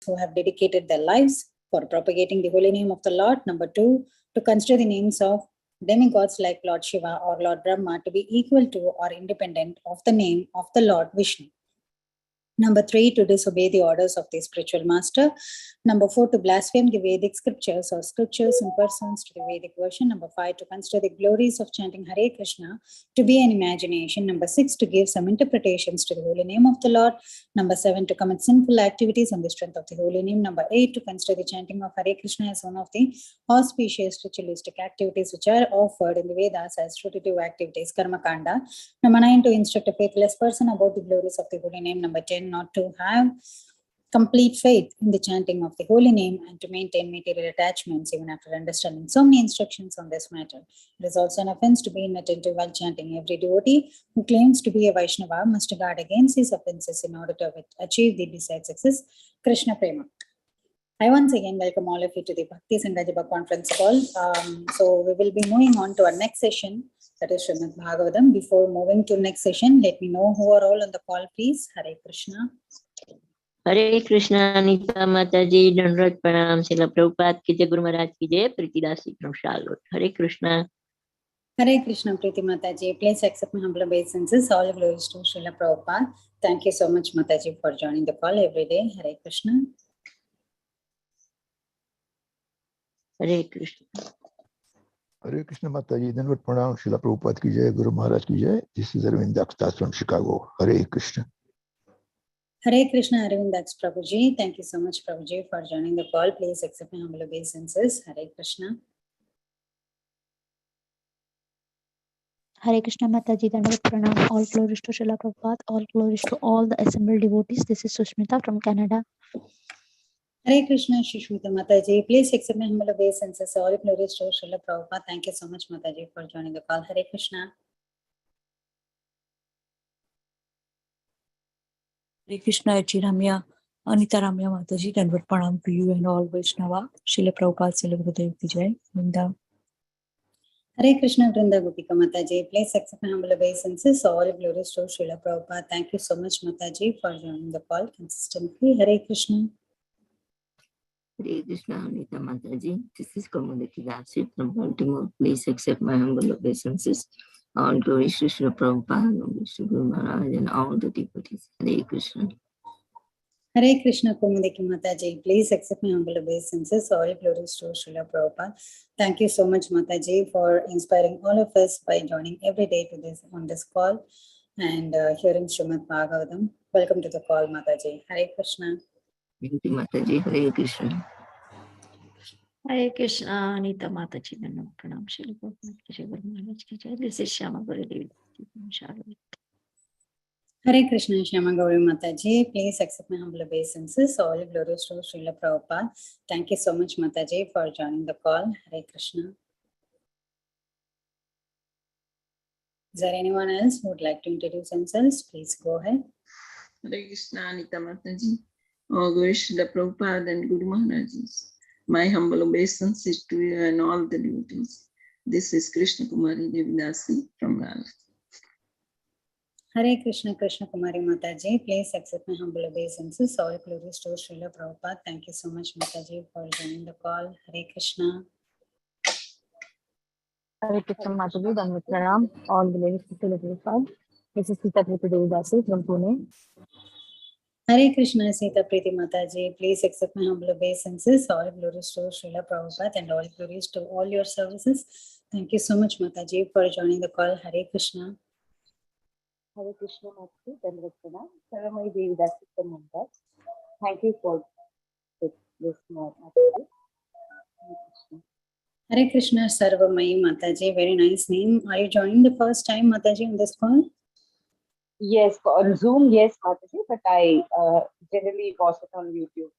who have dedicated their lives for propagating the holy name of the Lord. Number 2, to consider the names of demigods like Lord Shiva or Lord Brahma to be equal to or independent of the name of the Lord Vishnu. Number 3, to disobey the orders of the spiritual master. Number 4, to blaspheme the Vedic scriptures or scriptures in persons to the Vedic version. Number 5, to consider the glories of chanting Hare Krishna to be an imagination. Number 6, to give some interpretations to the holy name of the Lord. Number 7, to commit sinful activities on the strength of the holy name. Number 8, to consider the chanting of Hare Krishna as one of the auspicious ritualistic activities which are offered in the Vedas as fruitive activities, Karma Kanda. Number 9, to instruct a faithless person about the glories of the holy name. Number 10, not to have complete faith in the chanting of the holy name and to maintain material attachments even after understanding so many instructions on this matter. It is also an offense to be inattentive while chanting. Every devotee who claims to be a Vaishnava must guard against these offenses in order to achieve the desired success. Krishna Prema. I once again welcome all of you to the Bhakti Sangha conference call. So we will be moving on to our next session, that is Srimad Bhagavatam. Before moving to next session, let me know who are all on the call, please. Hare Krishna. Hare Krishna, Anita Mataji, Dandavat Pranam, Srila Prabhupada ki Jai, Guru Maharaj ki Jai, Preeti Dasi from Charlotte. Hare Krishna. Hare Krishna, Preeti Mataji. Please accept my humble obeisances. All glories to Srila Prabhupada. Thank you so much, Mataji, for joining the call every day. Hare Krishna. Hare Krishna. Hare Krishna Mataji, Dandavat Pranam, Srila Prabhupada ki Jai, Guru Maharaj ki Jai. This is Arvind Dakstas from Chicago. Hare Krishna. Hare Krishna, Arvind Daks Prabhuji. Thank you so much, Prabhuji, for joining the call. Please accept my humble obeisances. Hare Krishna. Hare Krishna Mataji, Dandavat Pranam. All glories to Srila Prabhupada. All glories to all the assembled devotees. This is Sushmita from Canada. Hare Krishna, Shishmita Mataji. Please accept my humble obeisances. All glories to Srila Prabhupada. Thank you so much, Mataji, for joining the call. Hare Krishna. Hare Krishna, Ramya, Anita Ramya Mataji, Dandavat Pranam to you and all Vaishnava. Srila Prabhupada Celebrate ki Jai. Vrinda. Hare Krishna, Vrinda Gopika Mataji. Please accept my humble obeisances. All glories to Srila Prabhupada. Thank you so much, Mataji, for joining the call consistently. Hare Krishna. Hare Krishna, Anita Mataji. This is Kamudaki Dasi from Baltimore. Please accept my humble obeisances. All glories to Srila Prabhupada, glories to Guru Maharaj and all the devotees. Hare Krishna. Hare Krishna, Kumudiki Mataji. Please accept my humble obeisances. All glories to Srila Prabhupada. Thank you so much, Mataji, for inspiring all of us by joining every day to this on this call and hearing Srimad Bhagavatam. Welcome to the call, Mataji. Hare Krishna. Thank you, Mataji. Hare Krishna. Hare Krishna, Anita Mataji, Dandavat Pranam, Srila Prabhupada ki Jai, Guru Maharaj ki Jai. This is Shyama Gauri from Charlotte. Hare Krishna, Shyama Gauri Mataji. Please accept my humble obeisances. All glories to Srila Prabhupada. Thank you so much, Mataji, for joining the call. Hare Krishna. Is there anyone else who would like to introduce themselves? Please go ahead. Hare Krishna, Anita Mataji. All glories to the Prabhupada and Guru Maharajas. My humble obeisances to you and all the devotees. This is Krishna Kumari Devidasi from Raleigh. Hare Krishna, Krishna Kumari Mataji. Please accept my humble obeisances. All glories to Srila Prabhupada. Thank you so much, Mataji, for joining the call. Hare Krishna. Hare Krishna Mataji, Dandavat Pranam. All the ladies to Srila Prabhupada. This is Sita Devidasi from Pune. Hare Krishna, Sita Preeti Mataji. Please accept my humble obeisances. All glories to Srila Prabhupada and all glories to all your services. Thank you so much, Mataji, for joining the call. Hare Krishna. Hare Krishna Mataji, Dandavat Pranam. Saramai Devidasi from Mumbai. Thank you for this Mataji. Hare Krishna, Sarvamai Mataji. Very nice name. Are you joining the first time, Mataji, on this call? Yes, on Zoom, yes, Mataji, but I generally watch it on YouTube.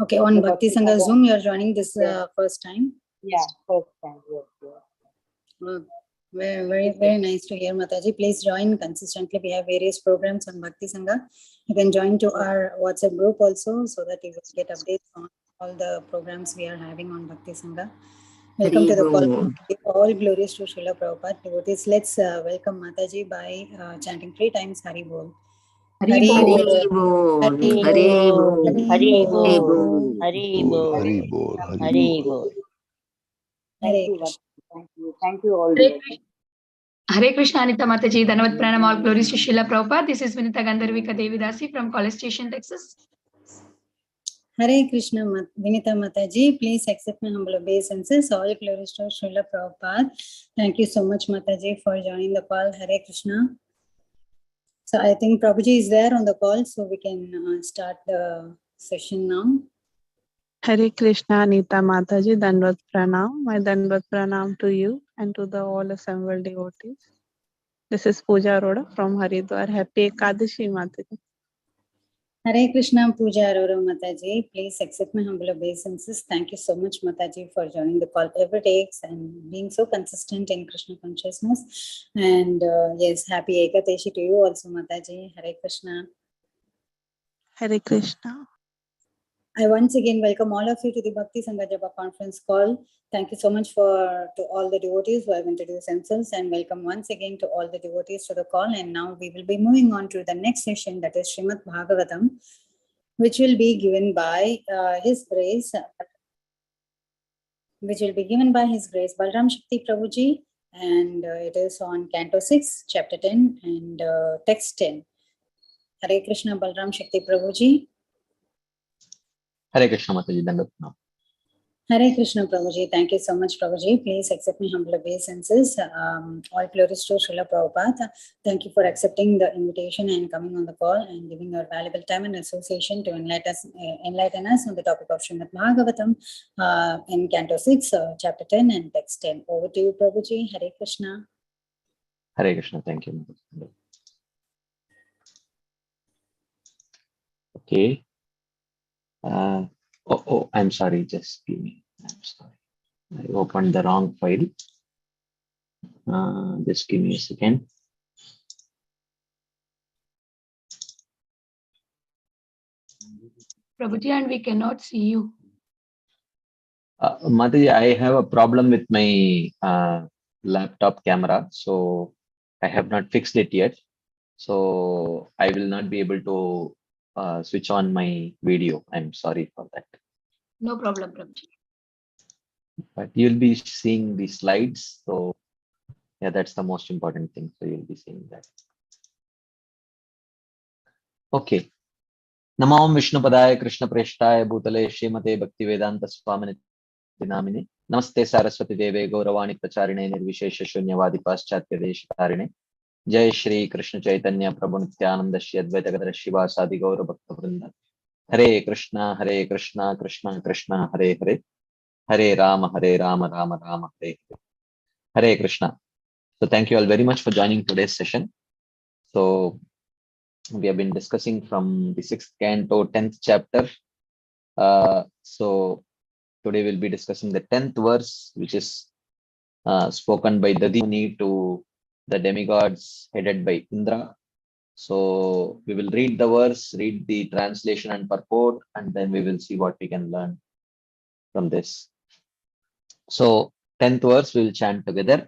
Okay, on Bhakti Sangha Zoom, you are joining this first time? Yeah, first time, yes, yes. Very nice to hear, Mataji. Please join consistently. We have various programs on Bhakti Sangha. You can join to our WhatsApp group also so that you will get updates on all the programs we are having on Bhakti Sangha. Welcome to the call. All glories to Srila Prabhupada. Devotees, let's welcome Mataji by chanting 3 times Hari Bol. Hari Hari Bol. Bol, Hari Hari Bol. Bol, Hari Hari Bol. Bol. Hari Bol, Bol. Hari Bol, Hari Hari Bol. Bol. Hare Thank you, Krishna. Thank you. Thank you all. Hare Krishna. Hare Krishna, Anita Mataji, Dhanavad Pranam, all glories to Srila Prabhupada. This is Vinita Gandharvika Devidasi from College Station, Texas. Hare Krishna, Vinita Mataji. Please accept my humble obeisances. All glories to Srila Prabhupada. Thank you so much, Mataji, for joining the call. Hare Krishna. So I think Prabhuji is there on the call, so we can start the session now. Hare Krishna, Nita Mataji, Dandavat Pranam. My Dandavat Pranam to you and to the all assembled devotees. This is Pooja Arora from Haridwar. Happy Ekadashi, Mataji. Hare Krishna, Pooja Arora Mataji. Please accept my humble obeisances. Thank you so much, Mataji, for joining the call every day and being so consistent in Krishna consciousness. And yes, happy Ekadashi to you also, Mataji. Hare Krishna. Hare Krishna. I once again welcome all of you to the Bhakti Sangha Japa conference call. Thank you so much to all the devotees who have introduced themselves, and welcome once again to all the devotees to the call. And now we will be moving on to the next session, that is Srimad Bhagavatam, which will be given by His Grace, Balaram Shakti Prabhu ji, and it is on Canto 6, Chapter 10, and Text 10. Hare Krishna, Balaram Shakti Prabhu ji. Hare Krishna Mataji, Dandavat Pranam. Hare Krishna Prabhuji. Thank you so much, Prabhuji. Please accept my humble obeisances. All glories to Srila Prabhupada. Thank you for accepting the invitation and coming on the call and giving your valuable time and association to enlighten us on the topic of Srimad Bhagavatam in Canto 6, Chapter 10 and Text 10. Over to you, Prabhuji. Hare Krishna. Hare Krishna. Thank you, Mataji. Okay. I'm sorry. Just give me. I'm sorry. I opened the wrong file. Just give me a second. Prabhuji, and we cannot see you. Mataji, I have a problem with my laptop camera, so I have not fixed it yet. So I will not be able to switch on my video. I'm sorry for that. No problem, Prabhuji. But you'll be seeing the slides. So yeah, that's the most important thing. So you'll be seeing that. Okay. Namam Vishnu Padaya Krishna Preshtaya Bhutale Srimate Bhakti Vedanta Swamini Namine. Namaste Saraswati Deve Gauravani Pracharine Nirvishesha Shunyavadi Paschatya Deshitarine. Jai Shri Krishna Chaitanya Prabhu Nityananda Shri Advaita Gadara Shiva Sadi Gaura Bhakta Vrinda. Hare Krishna, Krishna Krishna, Hare Hare. Hare Rama, Rama Rama, Hare Hare. Hare Krishna. So thank you all very much for joining today's session. So we have been discussing from the 6th canto, 10th chapter. So today we'll be discussing the 10th verse, which is spoken by Dadi Muni to the demigods headed by Indra. So we will read the verse, read the translation and purport, and then we will see what we can learn from this. So 10th verse we will chant together.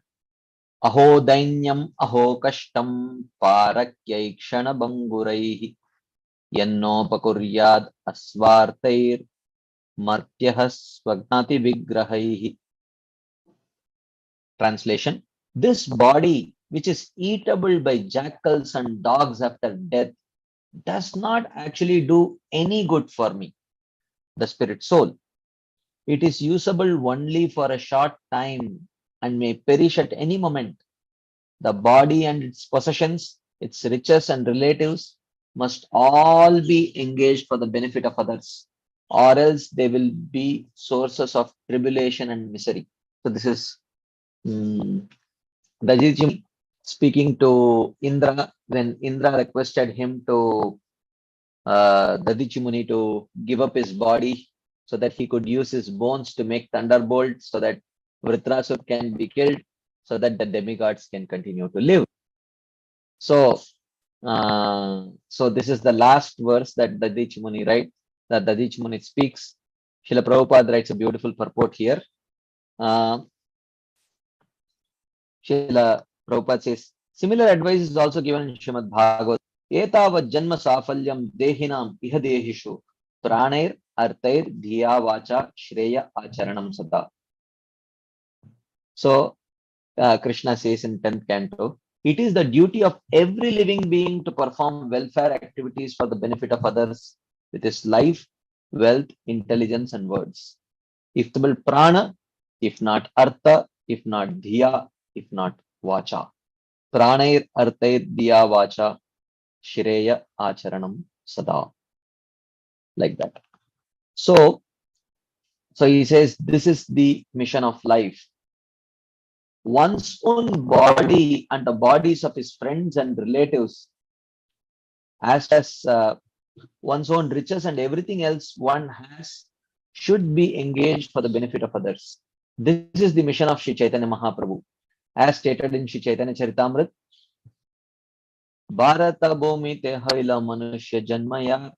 Aho dainyam aho kashtam parakyaikshan banguraihi yannopakuryad asvartair martyahas swagnati vigrahaihi. Translation: this body, which is eatable by jackals and dogs after death, does not actually do any good for me, the spirit soul. It is usable only for a short time and may perish at any moment. The body and its possessions, its riches and relatives must all be engaged for the benefit of others, or else they will be sources of tribulation and misery. So this is Dajiji speaking to Indra when Indra requested him to Dadichi Muni to give up his body so that he could use his bones to make thunderbolts so that Vritrasur can be killed, so that the demigods can continue to live. So, so this is the last verse that Dadichi Muni writes, that Dadichi Muni speaks. Srila Prabhupada writes a beautiful purport here. Srila Prabhupada says, similar advice is also given in Srimad Bhagavatam Etavat janma safalyam dehinam iha dehishu pranair artair dhiya vacha shreya acharanam sada. So Krishna says in 10th canto, it is the duty of every living being to perform welfare activities for the benefit of others with his life, wealth, intelligence, and words. If possible, prana, if not artha, if not dhiya, if not vacha. Pranair artair dhiya vacha shreya acharanam sada. Like that. So he says this is the mission of life. One's own body and the bodies of his friends and relatives, as one's own riches and everything else one has, should be engaged for the benefit of others. This is the mission of Sri Chaitanya Mahaprabhu, as stated in Sri Chaitanya Charitamrita. Bharata bhumi te haila manushya janmaya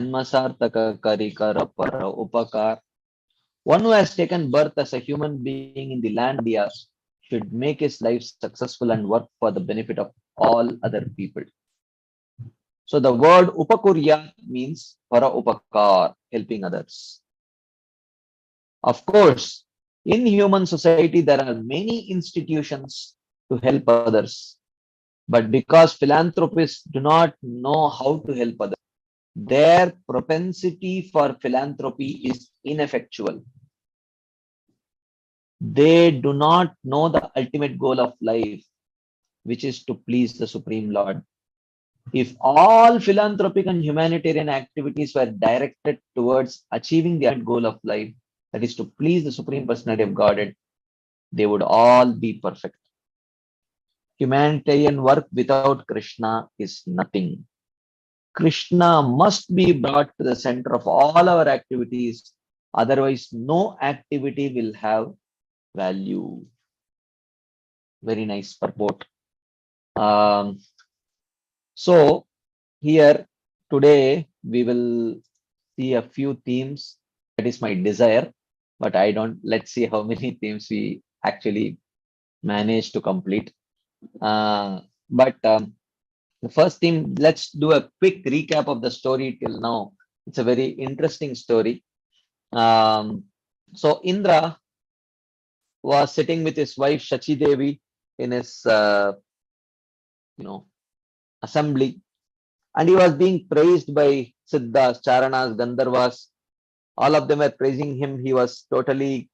janmasartaka karikara para upakar. One who has taken birth as a human being in the land of India should make his life successful and work for the benefit of all other people. So the word upakurya means para upakar, helping others. Of course, in human society, there are many institutions to help others. But because philanthropists do not know how to help others, their propensity for philanthropy is ineffectual. They do not know the ultimate goal of life, which is to please the Supreme Lord. If all philanthropic and humanitarian activities were directed towards achieving the ultimate goal of life, that is to please the Supreme Personality of Godhead, they would all be perfect. Humanitarian work without Krishna is nothing. Krishna must be brought to the center of all our activities, otherwise no activity will have value. Very nice purport. So here today we will see a few themes. That is my desire, but let's see how many themes we actually manage to complete. But the first theme, let's do a quick recap of the story till now. It's a very interesting story. So Indra was sitting with his wife Shachi Devi in his assembly, and he was being praised by Siddhas, Charanas, Gandharvas. All of them were praising him. He was totally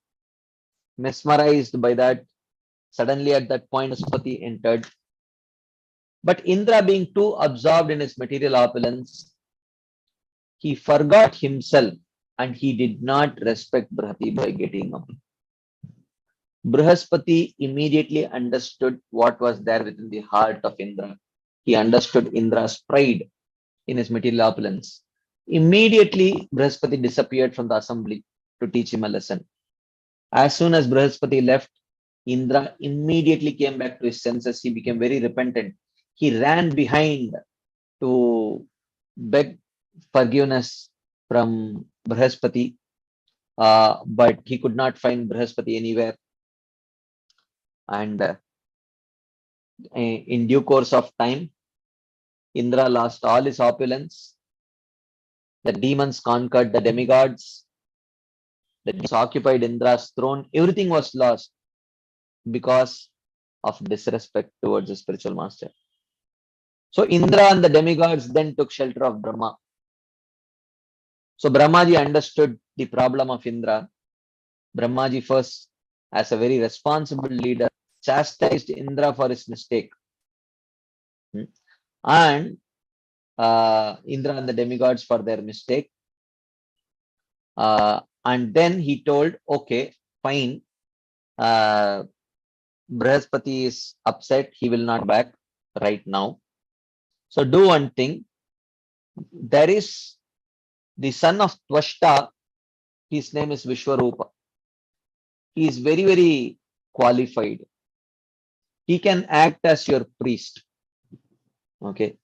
mesmerized by that. Suddenly at that point, Saraswati entered. But Indra, being too absorbed in his material opulence, he forgot himself and he did not respect Brihaspati by getting up. Brihaspati immediately understood what was there within the heart of Indra. He understood Indra's pride in his material opulence. Immediately, Brihaspati disappeared from the assembly to teach him a lesson. As soon as Brihaspati left, Indra immediately came back to his senses. He became very repentant. He ran behind to beg forgiveness from Brihaspati, but he could not find Brihaspati anywhere. And in due course of time, Indra lost all his opulence. The demons conquered the demigods. The demons occupied Indra's throne. Everything was lost because of disrespect towards the spiritual master. So Indra and the demigods then took shelter of Brahma. So Brahmaji understood the problem of Indra. Brahmaji first, as a very responsible leader, chastised Indra for his mistake. And Indra and the demigods for their mistake. And then he told, okay, fine. Brihaspati is upset. He will not back right now. So do one thing. There is the son of Twashta. His name is Vishwarupa. He is very, very qualified. He can act as your priest. Okay.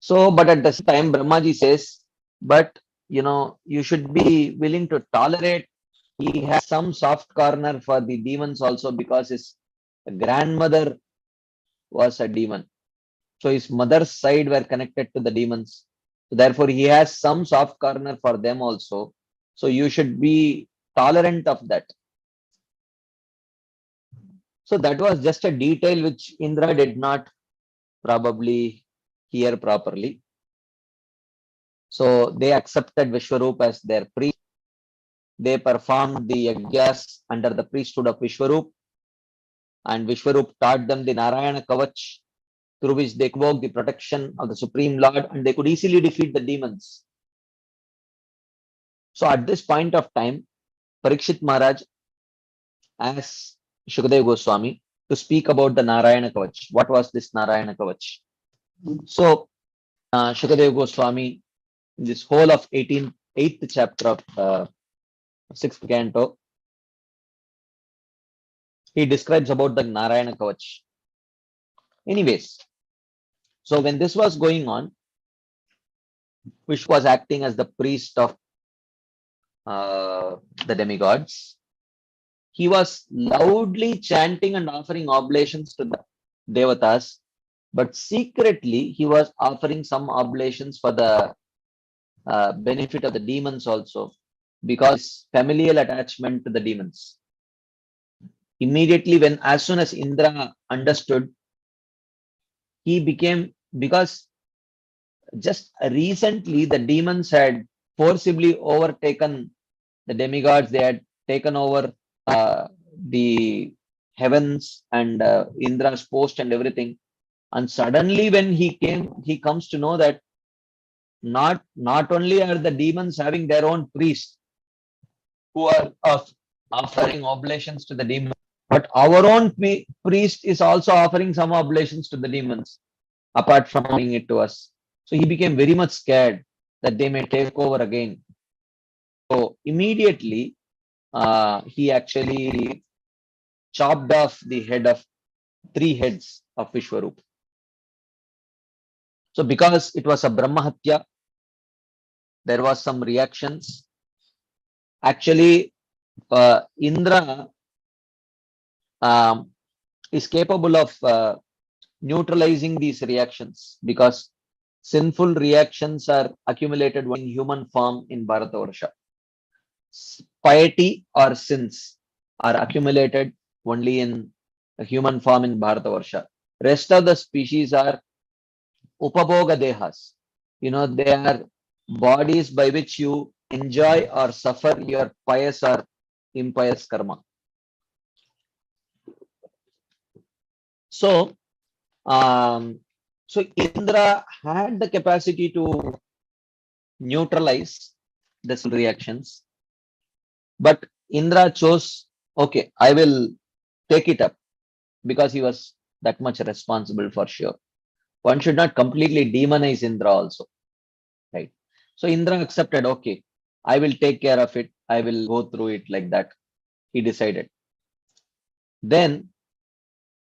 So, but at the same time, Brahmaji says, but you should be willing to tolerate. He has some soft corner for the demons also, because his grandmother was a demon. So his mother's side were connected to the demons. So therefore, he has some soft corner for them also. So you should be tolerant of that. So that was just a detail which Indra did not probably hear properly. So they accepted Vishwarup as their priest. They performed the yajnas under the priesthood of Vishwarup, and Vishwarup taught them the Narayana Kavach, through which they invoked the protection of the Supreme Lord, and they could easily defeat the demons. So at this point of time, Parikshit Maharaj asked Shukadeva Goswami to speak about the Narayana Kavach. What was this Narayana Kavach? So Shukadeva Goswami, in this whole of 8th chapter of 6th canto, he describes about the Narayana Kavach. Anyways, so when this was going on, Vishnu was acting as the priest of the demigods. He was loudly chanting and offering oblations to the devatas, but secretly he was offering some oblations for the benefit of the demons also, because familial attachment to the demons. Immediately, as soon as Indra understood, he became, because just recently the demons had forcibly overtaken the demigods, they had taken over the heavens and Indra's post and everything. And suddenly when he comes to know that not only are the demons having their own priests who are offering oblations to the demons, but our own priest is also offering some oblations to the demons, apart from offering it to us. So he became very much scared that they may take over again. So immediately he actually chopped off the head of 3 heads of Vishwarup. So because it was a Brahmahatya, there was some reactions. Actually, Indra is capable of neutralizing these reactions, because sinful reactions are accumulated in human form in Bharatavarsha. Piety or sins are accumulated only in a human form in Bharatavarsha. Rest of the species are Upabhoga dehas. They are bodies by which you enjoy or suffer your pious or impious karma. So, Indra had the capacity to neutralize the reactions, but Indra chose, okay, I will take it up, because he was that much responsible for sure. One should not completely demonize Indra also, right? So Indra accepted, okay, I will take care of it. I will go through it like that. He decided. Then,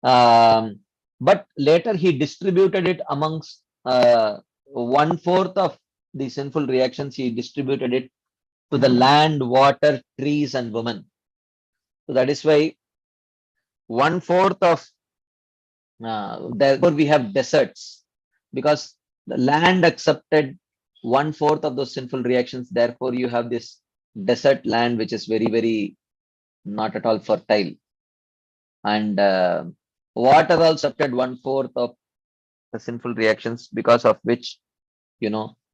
but later he distributed it amongst 1/4 of the sinful reactions. He distributed it to the land, water, trees, and women. So that is why 1/4 of therefore we have deserts, because the land accepted 1/4 of those sinful reactions. Therefore, you have this desert land which is very, very not at all fertile, and water also accepted 1/4 of the sinful reactions, because of which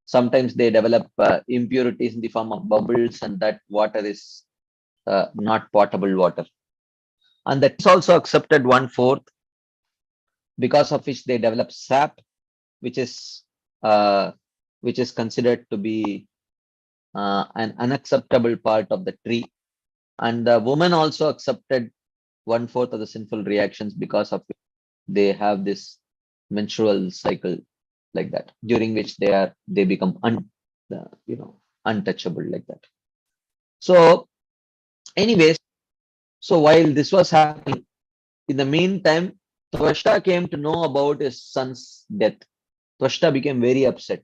sometimes they develop impurities in the form of bubbles, and that water is not potable water. And that is also accepted 1/4, because of which they develop sap, which is considered to be an unacceptable part of the tree. And the woman also accepted 1/4 of the sinful reactions, because of which they have this menstrual cycle like that, during which they become untouchable like that. So anyways, so while this was happening, in the meantime, Twashta came to know about his son's death. Twashta became very upset.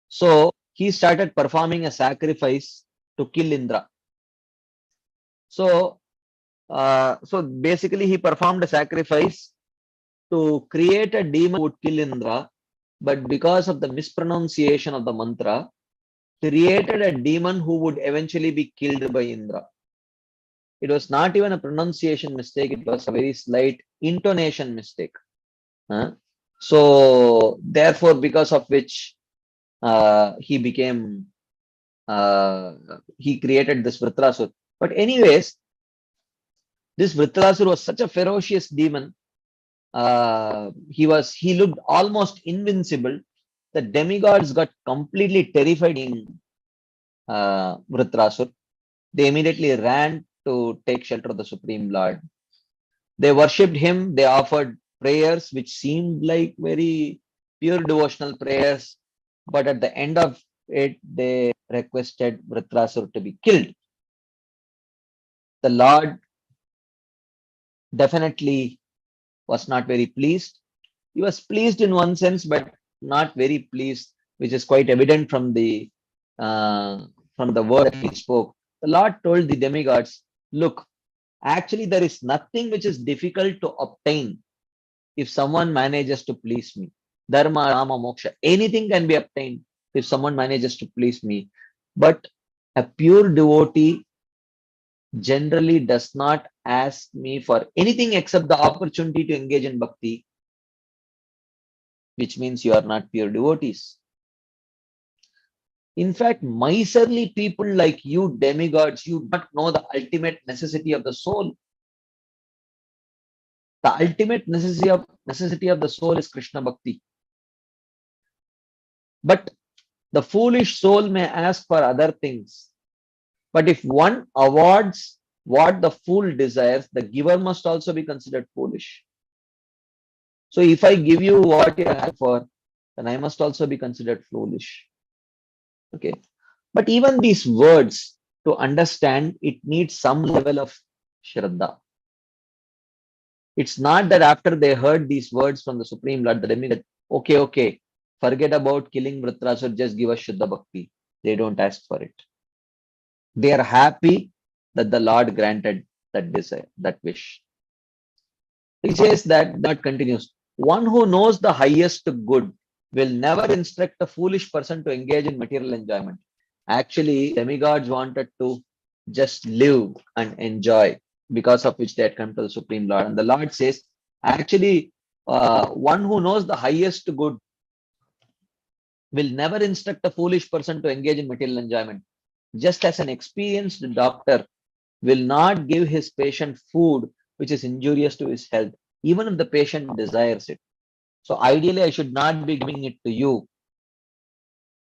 So he started performing a sacrifice to kill Indra. So basically he performed a sacrifice to create a demon who would kill Indra, but because of the mispronunciation of the mantra, created a demon who would eventually be killed by Indra. It was not even a pronunciation mistake, it was a very slight intonation mistake. So, therefore, because of which he became, he created this Vritrasur. But anyways, this Vritrasur was such a ferocious demon. He looked almost invincible. The demigods got completely terrified in Vritrasur. They immediately ran to take shelter of the Supreme Lord. They worshipped him. They offered prayers which seemed like very pure devotional prayers. But at the end of it, they requested Vritrasur to be killed. The Lord definitely was not very pleased. He was pleased in one sense, but not very pleased, which is quite evident from the word that he spoke. The Lord told the demigods, look, actually there is nothing which is difficult to obtain if someone manages to please me. Dharma, Rama, Moksha, anything can be obtained if someone manages to please me. But a pure devotee generally does not ask me for anything except the opportunity to engage in bhakti, which means you are not pure devotees. In fact, miserly people like you, demigods, you do not know the ultimate necessity of the soul. The ultimate necessity of the soul is Krishna Bhakti. But the foolish soul may ask for other things. But if one awards what the fool desires, the giver must also be considered foolish. So if I give you what you ask for, then I must also be considered foolish. Okay. But even these words, to understand, it needs some level of Shraddha. It's not that after they heard these words from the Supreme Lord, the demigod, okay, forget about killing Vritrasur, just give us Shuddha Bhakti. They don't ask for it. They are happy that the Lord granted that desire, that wish. He says that continues. One who knows the highest good will never instruct a foolish person to engage in material enjoyment. Actually, demigods wanted to just live and enjoy, because of which they had come to the Supreme Lord. And the Lord says, actually, one who knows the highest good will never instruct a foolish person to engage in material enjoyment. Just as an experienced doctor will not give his patient food which is injurious to his health, even if the patient desires it. So ideally, I should not be giving it to you.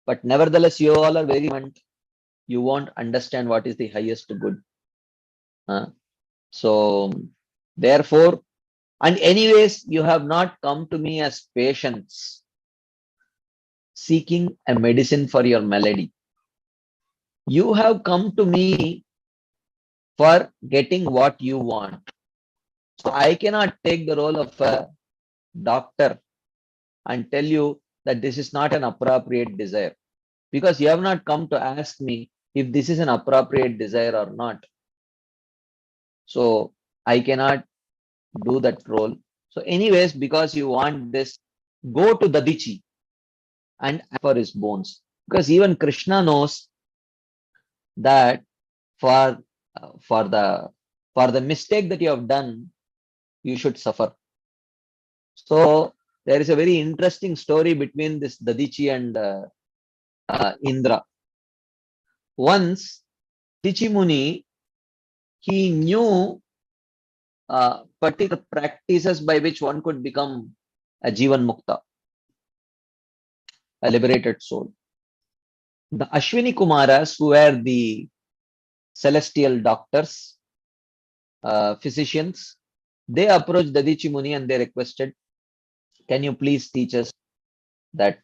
But nevertheless, you all are very much, you won't understand what is the highest good. So therefore, and anyways, you have not come to me as patients seeking a medicine for your malady. You have come to me for getting what you want. So I cannot take the role of a doctor and tell you that this is not an appropriate desire, because you have not come to ask me if this is an appropriate desire or not. So I cannot do that role. So anyways, because you want this, go to Dadichi and ask for his bones, because even Krishna knows that for the mistake that you have done, you should suffer. So there is a very interesting story between this Dadichi and Indra. Once Dadichi Muni, he knew particular practices by which one could become a Jivan Mukta, a liberated soul. The Ashwini Kumaras, who were the celestial doctors, physicians, they approached Dadichi Muni and they requested, can you please teach us that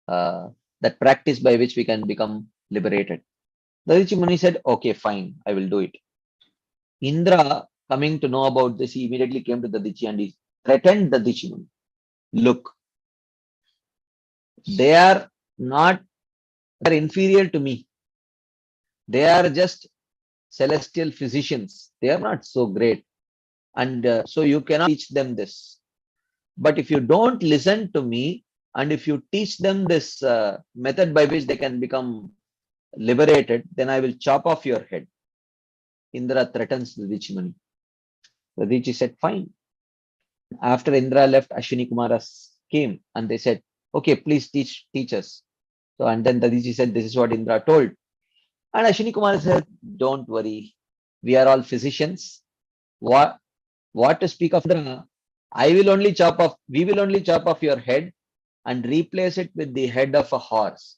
that practice by which we can become liberated? Dadichi Muni said, okay, fine, I will do it. Indra, coming to know about this, he immediately came to Dadichi and he threatened Dadichi Muni. Look, they are inferior to me. They are just celestial physicians. They are not so great. And so you cannot teach them this. But if you don't listen to me, and if you teach them this method by which they can become liberated, then I will chop off your head. Indra threatens Dadichi Muni. Dadichi said, fine. After Indra left, Ashwini Kumaras came and they said, okay, please teach us. So, and then Dadichi said, this is what Indra told. And Ashwini Kumar said, don't worry, we are all physicians. What to speak of Indra? We will only chop off your head and replace it with the head of a horse.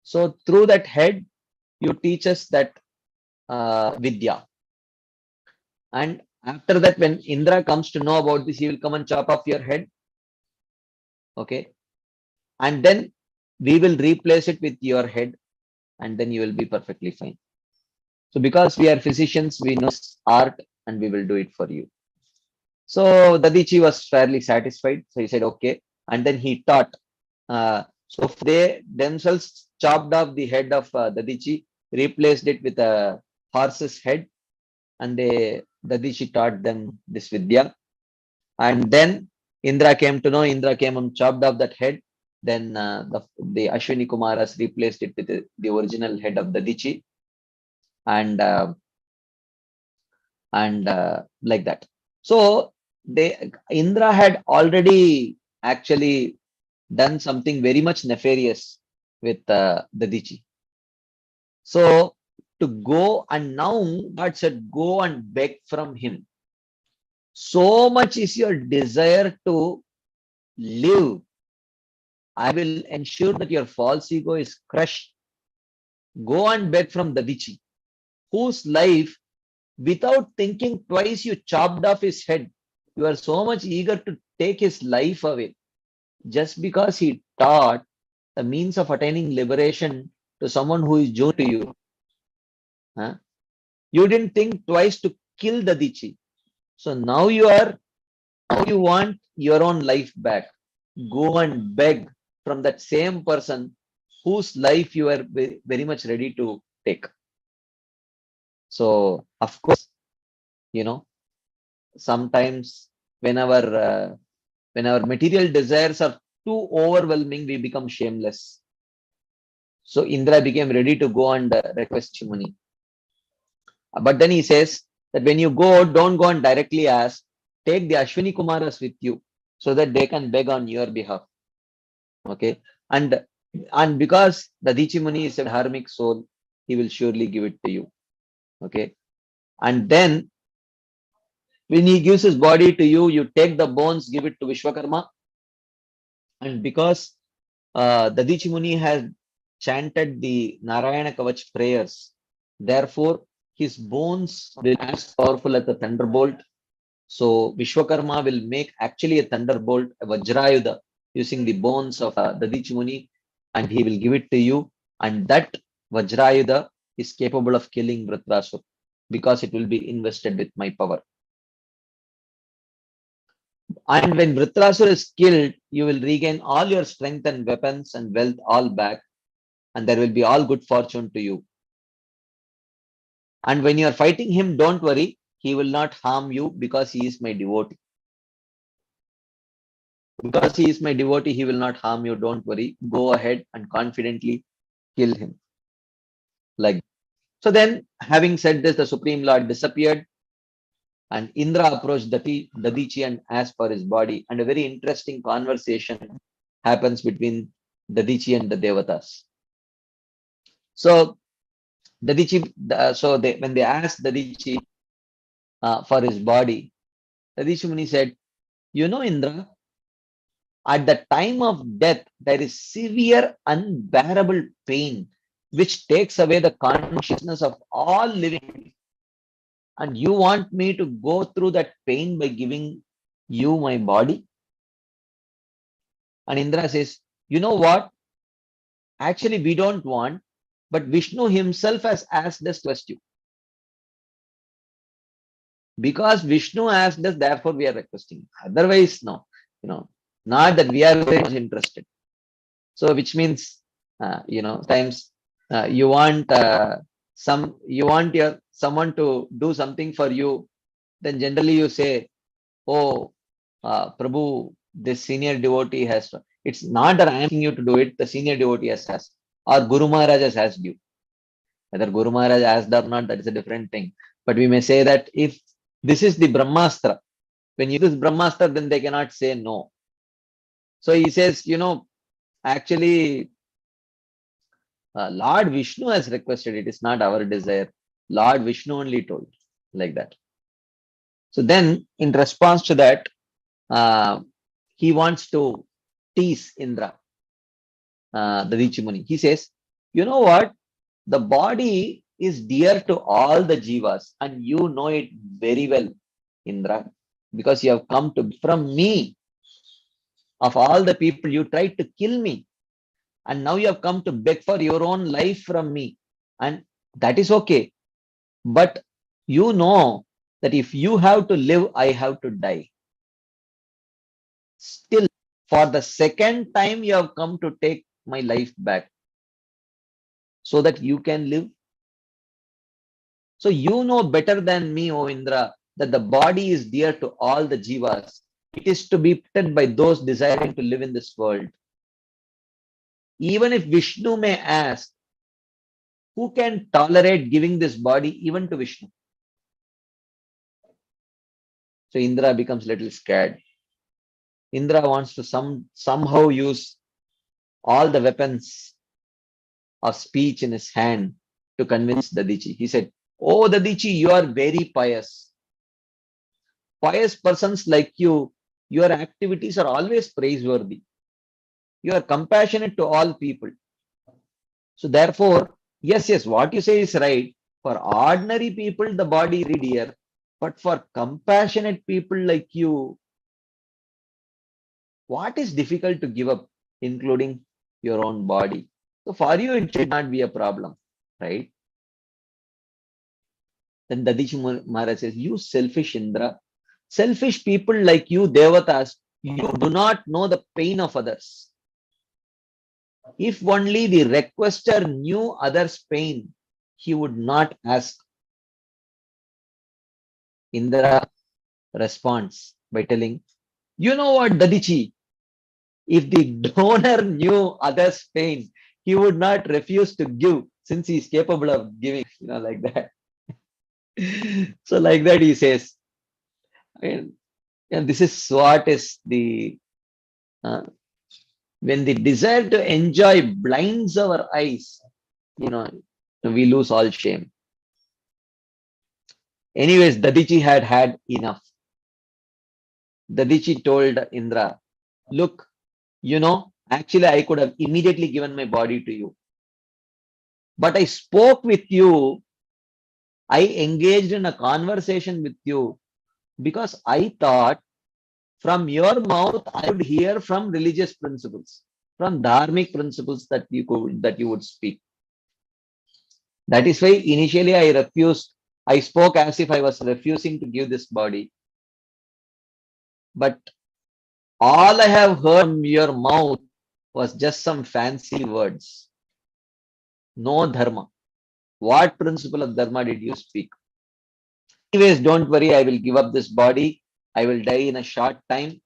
So through that head, you teach us that Vidya. And after that, when Indra comes to know about this, he will come and chop off your head. Okay. And then we will replace it with your head, and then you will be perfectly fine. So because we are physicians, we know art, and we will do it for you. So Dadichi was fairly satisfied. So he said, okay. And then he taught. So they themselves chopped off the head of Dadichi, replaced it with a horse's head, and Dadichi taught them this Vidya. And then Indra came to know, Indra came and chopped off that head. Then the Ashwini Kumaras replaced it with the original head of Dadichi. And like that. So Indra had already actually done something very much nefarious with Dadichi. So to go, and now God said, go and beg from him. So much is your desire to live. I will ensure that your false ego is crushed. Go and beg from Dadichi, whose life, without thinking twice, you chopped off his head. You are so much eager to take his life away just because he taught the means of attaining liberation to someone who is joined to you. Huh? You didn't think twice to kill Dadichi. So now you want your own life back. Go and beg from that same person whose life you are very much ready to take. So of course, sometimes when our material desires are too overwhelming, we become shameless. So Indra became ready to go and request Shimuni. But then he says that when you go, don't go and directly ask. Take the Ashwini Kumaras with you so that they can beg on your behalf. Okay. And because the Dadichi Muni is a dharmic soul, he will surely give it to you. Okay. And then when he gives his body to you, you take the bones, give it to Vishwakarma. And because Dadichi Muni has chanted the Narayana Kavach prayers, therefore his bones will be as powerful as a thunderbolt. So Vishwakarma will make actually a thunderbolt, a Vajrayuda, using the bones of Dadichi Muni, and he will give it to you. And that Vajrayuda is capable of killing Vritrasura because it will be invested with my power. And when Vritrasura is killed, you will regain all your strength and weapons and wealth all back, and there will be all good fortune to you. And when you are fighting him, don't worry, he will not harm you because he is my devotee. Because he is my devotee, he will not harm you. Don't worry. Go ahead and confidently kill him. Like so. Then, having said this, the Supreme Lord disappeared, and Indra approached Dadichi and asked for his body. And a very interesting conversation happens between Dadichi and the Devatas. So Dadichi, when they asked Dadichi for his body, Dadichi Muni said, Indra, at the time of death, there is severe, unbearable pain, which takes away the consciousness of all living. And you want me to go through that pain by giving you my body? And Indra says, you know what? Actually, we don't want, but Vishnu himself has asked us to request you. Because Vishnu asked us, therefore we are requesting. Otherwise, no. Not that we are very much interested. So, which means, times you want someone to do something for you, then generally you say, oh, Prabhu, this senior devotee has, it's not that I am asking you to do it, the senior devotee has asked, or Guru Maharaj has asked you. Whether Guru Maharaj asked or not, that is a different thing. But we may say that if this is the Brahmastra, when you use Brahmastra, then they cannot say no. So he says, actually, Lord Vishnu has requested, it is not our desire. Lord Vishnu only told, like that. So then, in response to that, he wants to tease Indra, the Rishi Muni. He says, you know what? The body is dear to all the jivas, and you know it very well, Indra, because you have come to from me. Of all the people, you tried to kill me, and now you have come to beg for your own life from me, and that is okay. But you know that if you have to live, I have to die. Still, for the second time, you have come to take my life back so that you can live. So you know better than me, O Indra, that the body is dear to all the jivas. It is to be protected by those desiring to live in this world. Even if Vishnu may ask, who can tolerate giving this body even to Vishnu? So Indra becomes a little scared. Indra wants to somehow use all the weapons of speech in his hand to convince Dadichi. He said, oh Dadichi, you are very pious. Pious persons like you, your activities are always praiseworthy. You are compassionate to all people. So therefore, yes, what you say is right. For ordinary people, the body is very dear. But for compassionate people like you, what is difficult to give up, including your own body? So for you, it should not be a problem, right? Then Dadichi Maharaj says, you selfish Indra, selfish people like you, Devatas, you do not know the pain of others. If only the requester knew others' pain, he would not ask. Indra responds by telling, you know what, Dadichi, if the donor knew others' pain, he would not refuse to give since he is capable of giving, like that. So like that he says, and this is what is the, when the desire to enjoy blinds our eyes, we lose all shame. Anyways, Dadichi had enough. Dadichi told Indra, look, actually I could have immediately given my body to you. But I spoke with you, I engaged in a conversation with you because I thought from your mouth I would hear from religious principles, from dharmic principles that you would speak. That is why initially I refused. I spoke as if I was refusing to give this body. But all I have heard from your mouth was just some fancy words. No dharma. What principle of dharma did you speak? Anyways, don't worry, I will give up this body. I will die in a short time.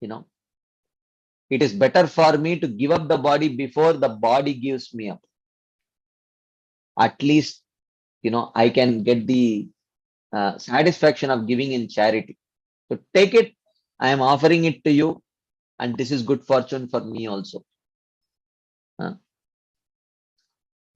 It is better for me to give up the body before the body gives me up. At least, I can get the satisfaction of giving in charity. So take it. I am offering it to you. And this is good fortune for me also.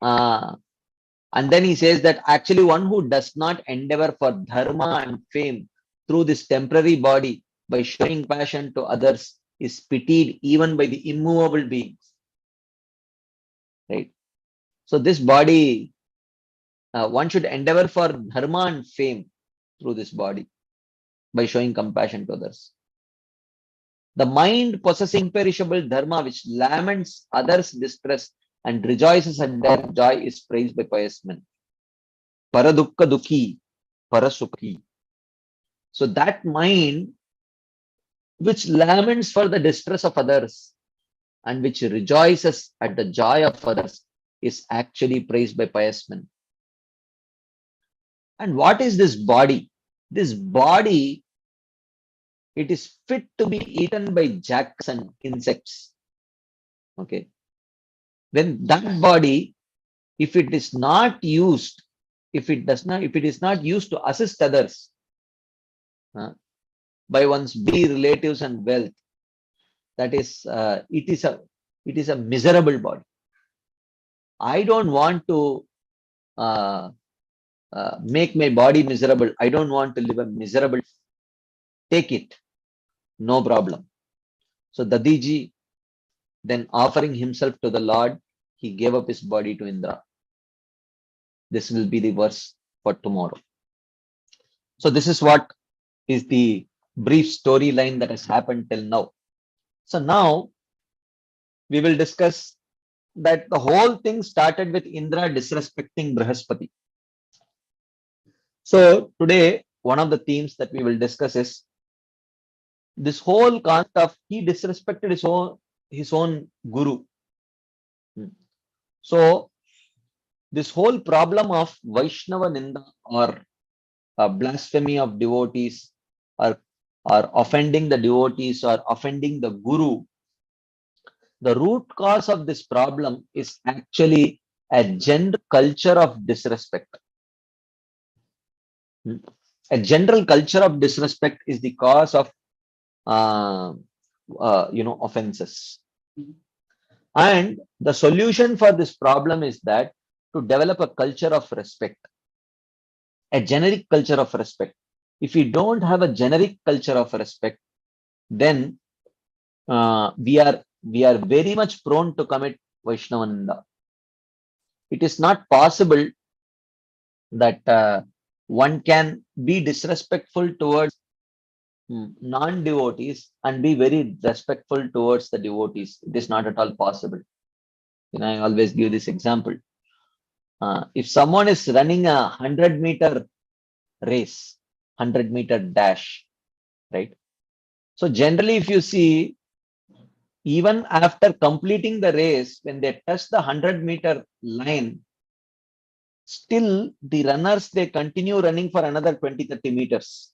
And then he says that actually one who does not endeavor for dharma and fame through this temporary body by showing passion to others is pitied even by the immovable beings. Right? So this body, one should endeavor for dharma and fame through this body by showing compassion to others. The mind possessing imperishable dharma which laments others' distress and rejoices at their joy is praised by pious men. Paradukka dukhi, parasukhi. So that mind which laments for the distress of others and which rejoices at the joy of others is actually praised by pious men. And what is this body? this body, it is fit to be eaten by jackals and insects. Okay. When that body, if it is not used, if it is not used to assist others by one's be relatives and wealth, that is, it is a miserable body. I don't want to make my body miserable. I don't want to live a miserable. Take it, no problem. So Dadiji, then offering himself to the Lord, he gave up his body to Indra. This will be the verse for tomorrow. So this is what is the brief storyline that has happened till now. So now we will discuss that the whole thing started with Indra disrespecting Brihaspati. So today, one of the themes that we will discuss is this whole concept of he disrespected his own guru. So this whole problem of Vaishnava Ninda or blasphemy of devotees or offending the devotees or offending the guru, the root cause of this problem is actually a general culture of disrespect. A general culture of disrespect is the cause of offenses. And the solution for this problem is that to develop a culture of respect, a generic culture of respect. If we don't have a generic culture of respect, then we are very much prone to commit Vaishnavananda. It is not possible that one can be disrespectful towards non-devotees and be very respectful towards the devotees. It is not at all possible. I always give this example. If someone is running a 100-meter race, 100-meter dash, right? So generally, if you see, even after completing the race, when they touch the 100-meter line, still the runners, they continue running for another 20-30 meters.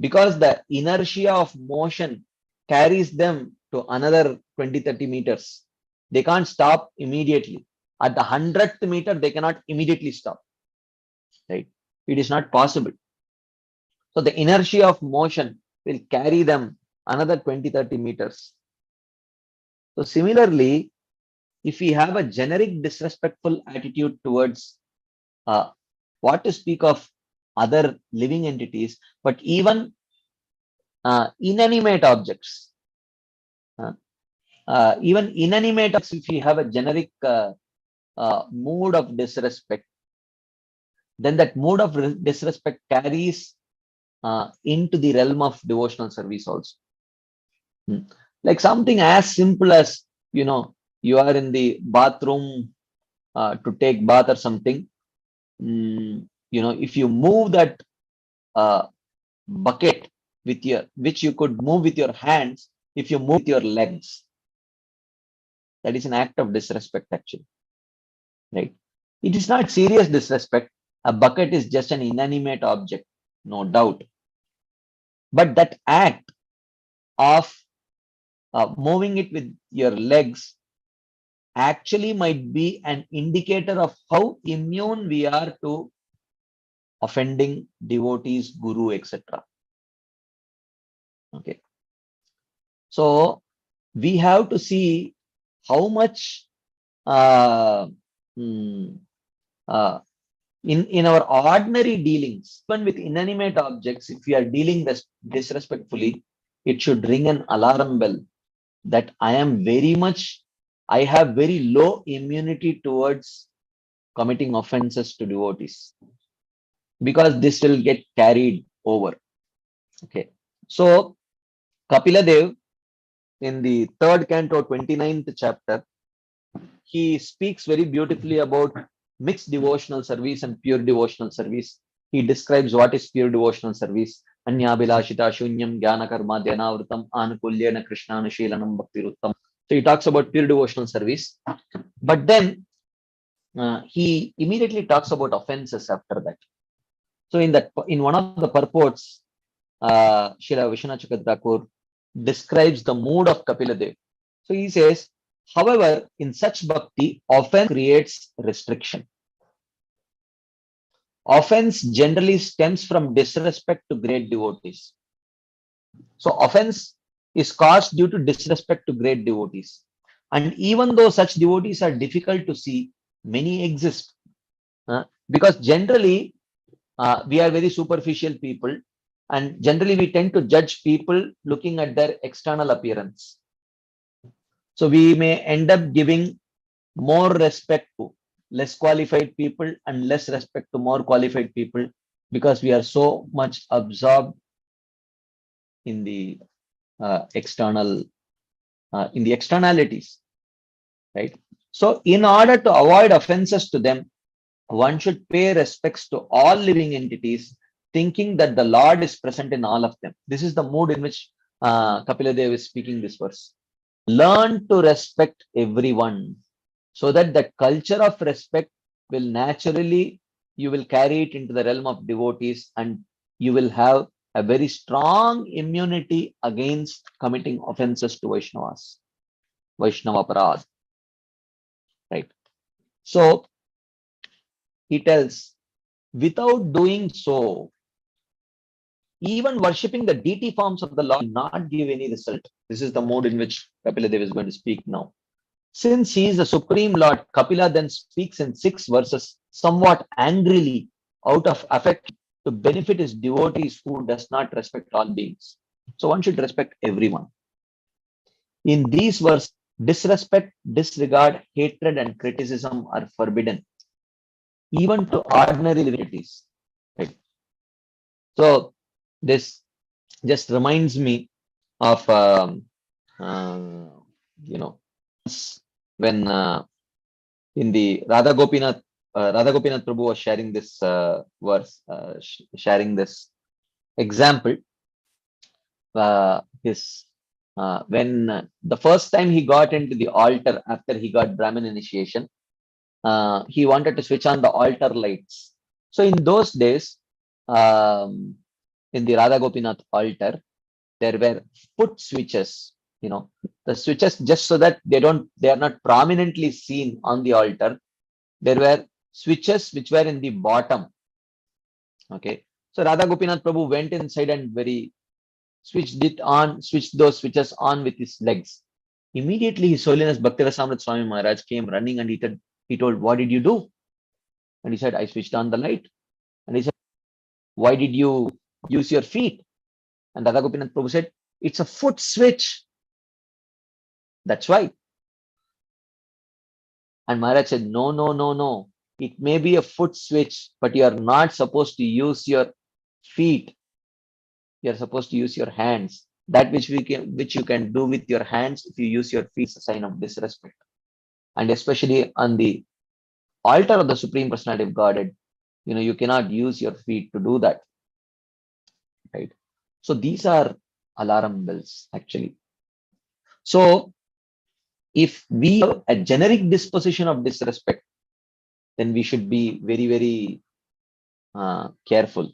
Because the inertia of motion carries them to another 20-30 meters. They can't stop immediately. At the 100th meter, they cannot immediately stop. Right? It is not possible. So the inertia of motion will carry them another 20-30 meters. So similarly, if we have a generic disrespectful attitude towards what to speak of other living entities, but even inanimate objects, if we have a generic mood of disrespect, then that mood of disrespect carries into the realm of devotional service also. Like something as simple as, you are in the bathroom to take bath or something. If you move that bucket which you could move with your hands, if you move with your legs, that is an act of disrespect actually, right? It is not serious disrespect. A bucket is just an inanimate object, no doubt. But that act of moving it with your legs actually might be an indicator of how immune we are to offending devotees, guru, etc. Okay. So we have to see how much in our ordinary dealings, even with inanimate objects, if we are dealing disrespectfully, it should ring an alarm bell that I have very low immunity towards committing offenses to devotees, because this will get carried over. Okay. So Kapila Dev, in the 3rd canto, 29th chapter, he speaks very beautifully about mixed devotional service and pure devotional service. He describes what is pure devotional service. Anyabhilashita shunyam jnana karma dhyanavritam anukulyena krishnanushilanam bhaktiruttam. So he talks about pure devotional service. But then he immediately talks about offenses after that. So in one of the purports, Srila Vishwanath Chakravarti describes the mood of Kapila Dev. So he says, however, in such bhakti, offense creates restriction. Offense generally stems from disrespect to great devotees. So offense is caused due to disrespect to great devotees. And even though such devotees are difficult to see, many exist. Because generally, we are very superficial people, and generally we tend to judge people looking at their external appearance. So we may end up giving more respect to less qualified people and less respect to more qualified people, because we are so much absorbed in the externalities, right? So in order to avoid offenses to them, one should pay respects to all living entities, thinking that the Lord is present in all of them. This is the mood in which Kapila Dev is speaking this verse. Learn to respect everyone, so that the culture of respect will naturally, you will carry it into the realm of devotees, and you will have a very strong immunity against committing offenses to Vaishnavas, Vaishnava Parad, right? So he tells, without doing so, even worshipping the deity forms of the Lord will not give any result. This is the mode in which Kapila Dev is going to speak now. Since he is the Supreme Lord, Kapila then speaks in 6 verses, somewhat angrily, out of affection, to benefit his devotees who does not respect all beings. So one should respect everyone. In these verses, disrespect, disregard, hatred, and criticism are forbidden, even to ordinary living entities. Right? So this just reminds me of when in the Radha Gopinath Prabhu was sharing this verse, sharing this example. When the first time he got into the altar after he got Brahmin initiation, he wanted to switch on the altar lights. So in those days, in the Radha Gopinath altar, there were foot switches, the switches, just so that they are not prominently seen on the altar. There were switches which were in the bottom. Okay. So Radha Gopinath Prabhu went inside and switched those switches on with his legs. Immediately His Holiness Bhaktivinoda Swami Maharaj came running, and he told, what did you do? And he said, I switched on the light. And he said, why did you use your feet? And Radha Gopinath Prabhu said, it's a foot switch. That's why. And Maharaj said, no. It may be a foot switch, but you are not supposed to use your feet. You are supposed to use your hands. That which you can do with your hands, if you use your feet, is a sign of disrespect. And especially on the altar of the Supreme Personality of Godhead, you cannot use your feet to do that. Right? So these are alarm bells, actually. So if we have a generic disposition of disrespect, then we should be very, very careful.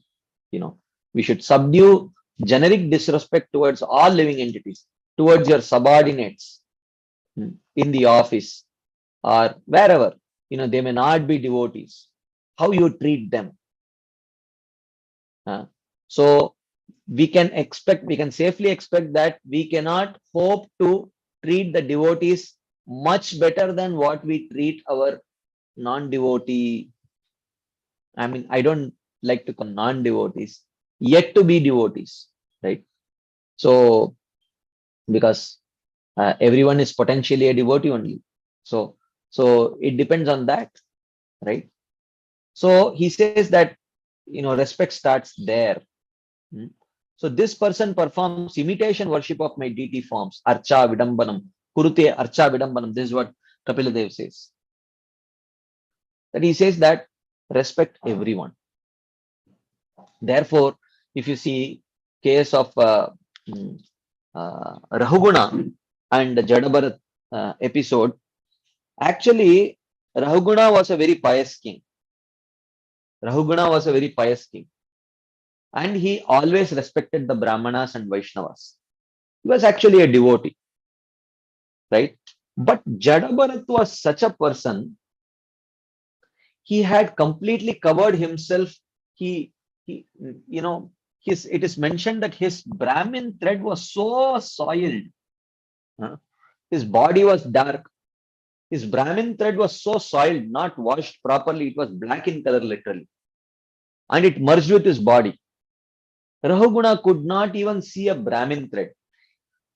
We should subdue generic disrespect towards all living entities, towards your subordinates in the office or wherever. They may not be devotees. How you treat them. So we can safely expect that we cannot hope to treat the devotees much better than what we treat our non-devotee. I don't like to call non-devotees, yet to be devotees, right? So, because everyone is potentially a devotee only. So it depends on that, right? So he says that, respect starts there. So this person performs imitation worship of my deity forms, Archa Vidambanam, Kurute Archa Vidambanam. This is what Kapila Dev says. That he says that respect everyone. Therefore, if you see case of Rahuguna and the Jadabharat episode, actually Rahuguna was a very pious king. and he always respected the Brahmanas and Vaishnavas. He was actually a devotee, right? But Jadabharat was such a person, he had completely covered himself. He you know, it is mentioned that his Brahmin thread was so soiled. His body was dark. His Brahmin thread was so soiled, not washed properly. It was black in color, literally. And it merged with his body. Rahuguna could not even see a Brahmin thread.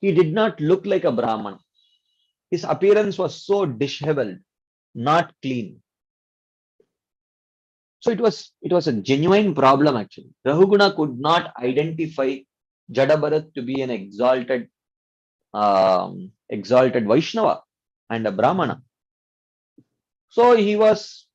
He did not look like a Brahman. His appearance was so disheveled, not clean. So it was a genuine problem actually. Rahuguna could not identify Jadabharat to be an exalted Vaishnava and a Brahmana. So he was,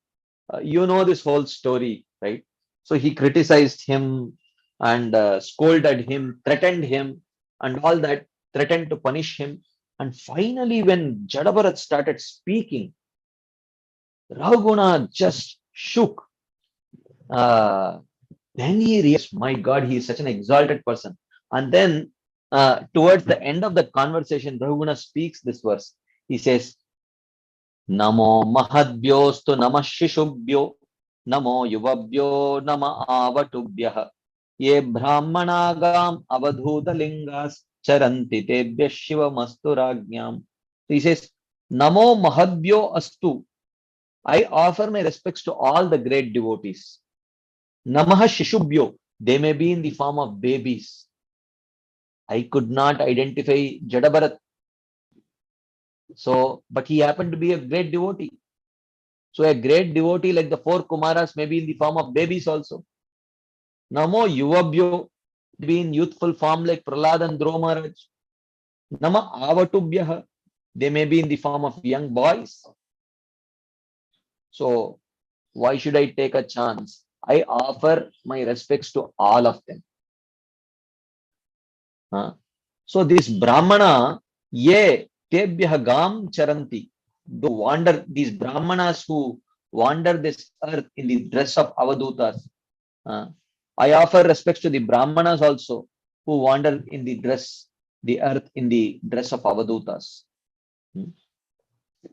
this whole story, right? So he criticized him and scolded him, threatened him, and all that, threatened to punish him. And finally, when Jadabharat started speaking, Rahuguna just shook. Then he realized, my God, he is such an exalted person. And then towards the end of the conversation, Rahuguna speaks this verse. He says, Namo mahadbhyostu namah shishubhyo namo yuvabhyo nama avatubhyah ye brahmanagam avadhuta lingas charanti tebhya shivamastu rajñam. He says, Namo mahadbhyo astu. I offer my respects to all the great devotees. Namaha Shishubhyo, they may be in the form of babies. I could not identify Jadabharat. So, but he happened to be a great devotee. So a great devotee like the four Kumaras may be in the form of babies also. Namo Yuvabhyo, be in youthful form like Prahlad and Dhruva Maharaj. Nama Avatubhyah, they may be in the form of young boys. So why should I take a chance? I offer my respects to all of them. So this Brahmana, ye tebhyah gam charanti, these Brahmanas who wander this earth in the dress of Avadutas. I offer respects to the Brahmanas also who wander in the earth in the dress of Avadutas.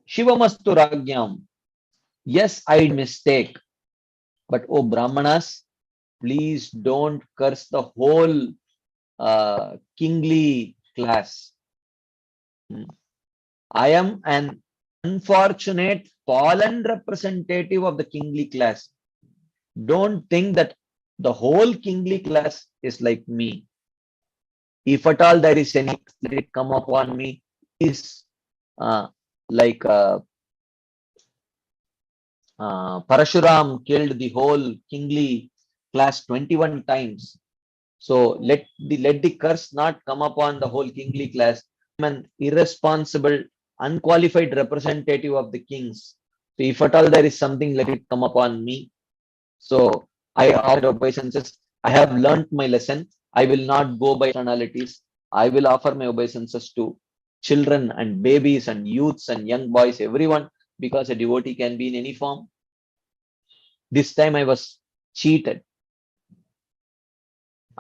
Shivamastu Rajñam. Yes, I mistake. But oh Brahmanas, please don't curse the whole kingly class. I am an unfortunate fallen representative of the kingly class. Don't think that the whole kingly class is like me. If at all there is any, let it come upon me. Is like Parashuram killed the whole kingly class 21 times. So let the curse not come upon the whole kingly class. I'm an irresponsible, unqualified representative of the kings. So if at all there is something, let it come upon me. So I offer obeisances. I have learnt my lesson. I will not go by externalities. I will offer my obeisances to children and babies and youths and young boys, everyone, because a devotee can be in any form. This time I was cheated.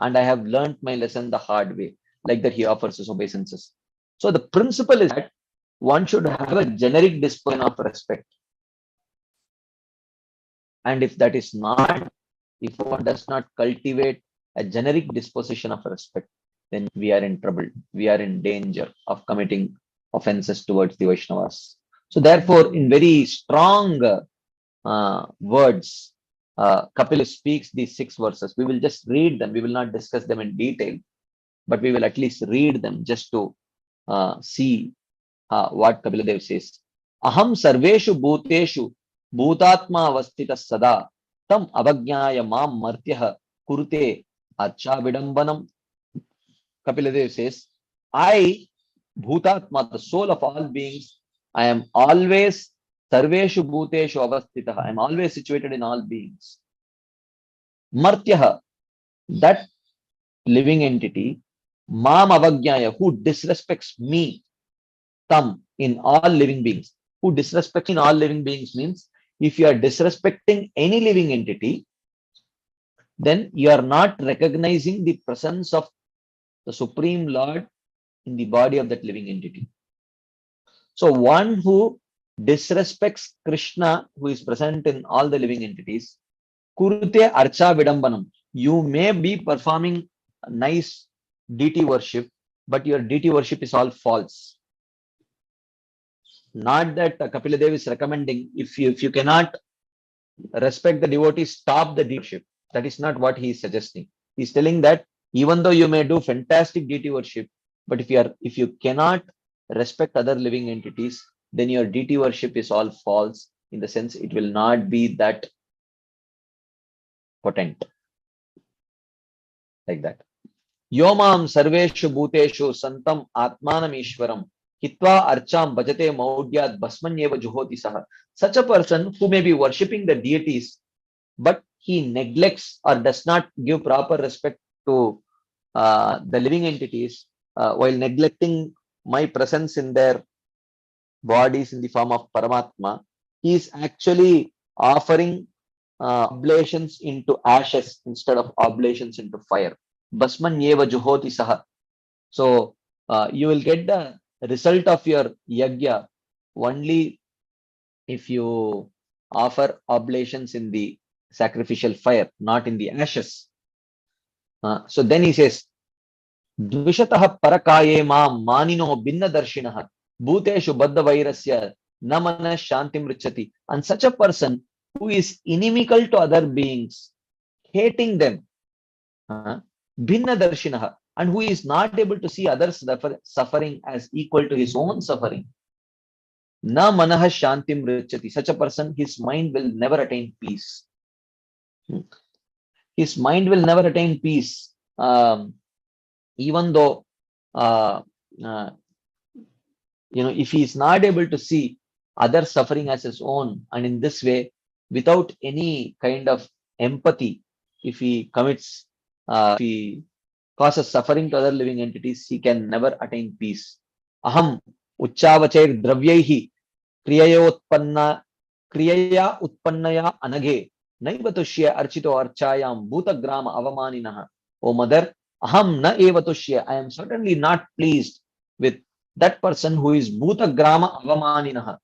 And I have learnt my lesson the hard way, like that he offers his obeisances. So the principle is that one should have a generic disposition of respect. And if that is not, if one does not cultivate a generic disposition of respect, then we are in trouble. We are in danger of committing offenses towards the Vaishnavas. So therefore, in very strong words, Kapila speaks these 6 verses. We will just read them. We will not discuss them in detail, but we will at least read them just to see what Kapila Dev says. Aham sarveshu bhuteshu bhutatma avastita sada tam avajnaya mam martyah kurte acha vidambanam. Kapila Dev says, I, bhutatma, the soul of all beings, I am always sarveshu bhuteshu avastita. I am always situated in all beings. Martyah, that living entity, mam avajnaya, who disrespects me, tam, in all living beings. Who disrespects in all living beings means, if you are disrespecting any living entity, then you are not recognizing the presence of the Supreme Lord in the body of that living entity. So one who disrespects Krishna, who is present in all the living entities, Kurute Archa Vidambanam. You may be performing nice deity worship, but your deity worship is all false. Not that Kapila Dev is recommending, if you cannot respect the devotees, stop the deity worship. That is not what he is suggesting. He is telling that even though you may do fantastic deity worship, but if you cannot respect other living entities, then your deity worship is all false, in the sense it will not be that potent. Like that. Yomam sarveshu bhuteshu santam atmanam ishwaram hitva archam bhajate maudyat bhasmanyeva juhoti saha. Such a person who may be worshipping the deities, but he neglects or does not give proper respect to the living entities, while neglecting my presence in their bodies in the form of Paramatma, he is actually offering oblations into ashes instead of oblations into fire. Basman yeva juhoti saha. So you will get the result of your yagya only if you offer oblations in the sacrificial fire, not in the ashes. So then he says, Dvishatah parakaye maam manino binna darshinaha bhuteshu baddha vairasya namana shantim richati. And such a person who is inimical to other beings, hating them, binna darshinaha, and who is not able to see others suffering as equal to his own suffering, na manaha shantim richati. Such a person, his mind will never attain peace. His mind will never attain peace. Even though if he is not able to see other suffering as his own, and in this way, without any kind of empathy, if he commits, if he causes suffering to other living entities, he can never attain peace. Aham uchchavachair dravyaihi kriyaya utpannaya anaghe naivatushya archito archayam bhutagrama avamaninaha. O mother, aham na evatushya, I am certainly not pleased with that person who is bhutagrama avamaninaha,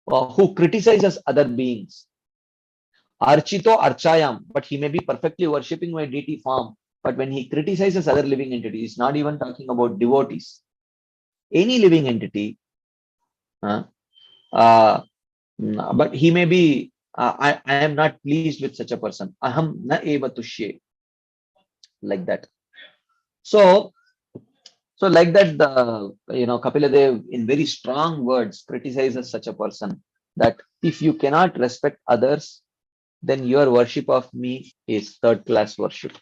who criticizes other beings. Archito archayam, but he may be perfectly worshipping my deity form, but when he criticizes other living entities, not even talking about devotees, any living entity, but he may be, I am not pleased with such a person. Aham na eva tushye. Like that. So like that, Kapila Dev in very strong words criticizes such a person, that if you cannot respect others, then your worship of me is third class worship.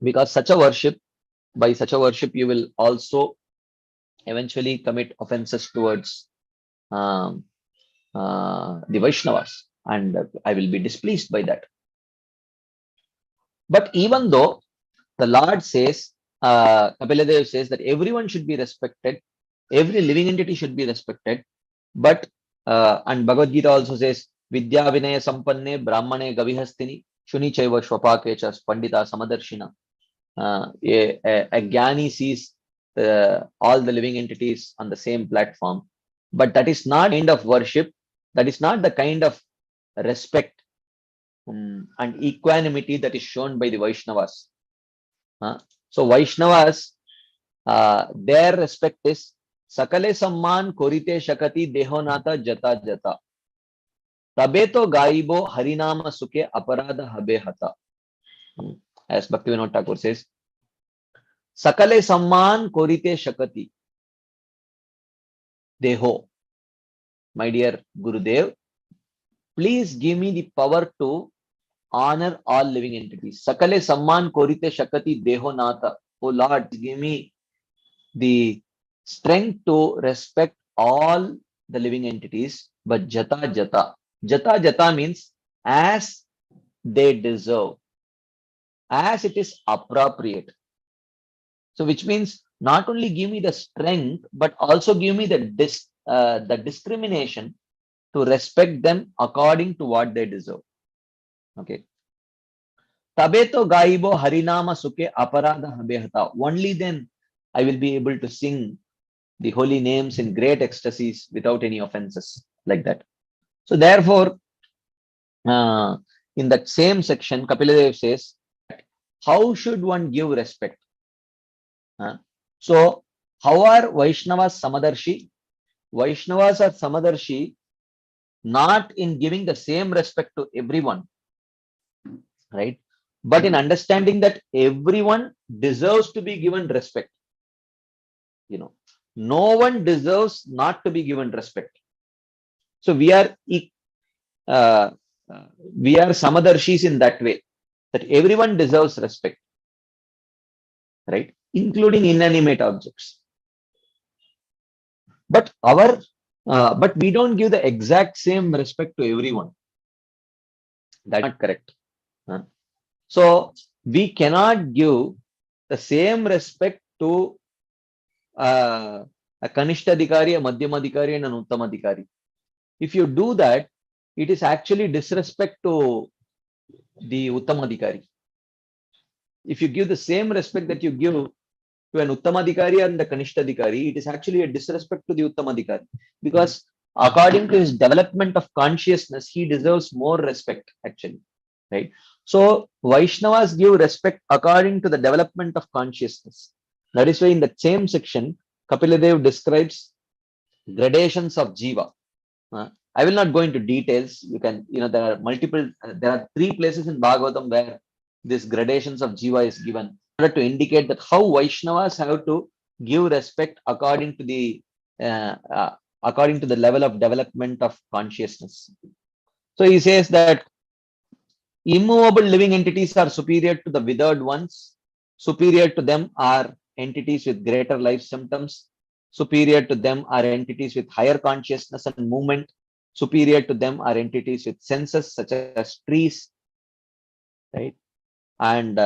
Because by such a worship, you will also eventually commit offenses towards the Vaishnavas, and I will be displeased by that. But even though the Lord says, Kapila Dev says that everyone should be respected, every living entity should be respected, but and Bhagavad Gita also says, Vidya Vinaya Sampanne Brahmane Gavihastini Shuni Chaiva Shwapakechas Pandita Samadarshina. A Jnani sees all the living entities on the same platform, but that is not the kind of worship, that is not the kind of respect and equanimity that is shown by the Vaishnavas. So Vaishnavas, their respect is Sakale Samman Korite Shakati Dehonata Jata Jata Tabeto Gaibo Harinama Suke Aparada Habe Hata. As Bhaktivinoda Thakur says, Sakale Samman Korite Shakati Deho. My dear Gurudev, please give me the power to honor all living entities. Sakale Samman Korite Shakati Deho Nata. Oh Lord, give me the strength to respect all the living entities, but Jata Jata. Jata Jata means as they deserve, as it is appropriate. So which means not only give me the strength, but also give me the discrimination to respect them according to what they deserve. Okay. Tabeto gaibo harinama suke aparadha habehata. Only then I will be able to sing the holy names in great ecstasies without any offenses, like that. So therefore, in that same section, Kapiladev says, how should one give respect? So how are Vaishnavas Samadarshi? Vaishnavas are Samadarshi not in giving the same respect to everyone, right? But in understanding that everyone deserves to be given respect. You know, no one deserves not to be given respect. So we are Samadarshis in that way, that everyone deserves respect, right? Including inanimate objects. But but we don't give the exact same respect to everyone. That's not correct. So we cannot give the same respect to a Kanishtadhikari, a Madhyamadhikari, and an Uttamadhikari. If you do that, it is actually disrespect to the Uttamadhikari. If you give the same respect that you give to an Uttamadhikari and the Kanishtadhikari, it is actually a disrespect to the Uttamadhikari, because according to his development of consciousness, he deserves more respect, actually, right? So Vaishnavas give respect according to the development of consciousness. That is why in the same section, Kapiladev describes gradations of jiva. I will not go into details. You can, there are multiple, there are 3 places in Bhagavatam where this gradations of jiva is given, in order to indicate that how Vaishnavas have to give respect according to the level of development of consciousness. So he says that immovable living entities are superior to the withered ones. Superior to them are entities with greater life symptoms. Superior to them are entities with higher consciousness and movement. Superior to them are entities with senses such as trees, right? And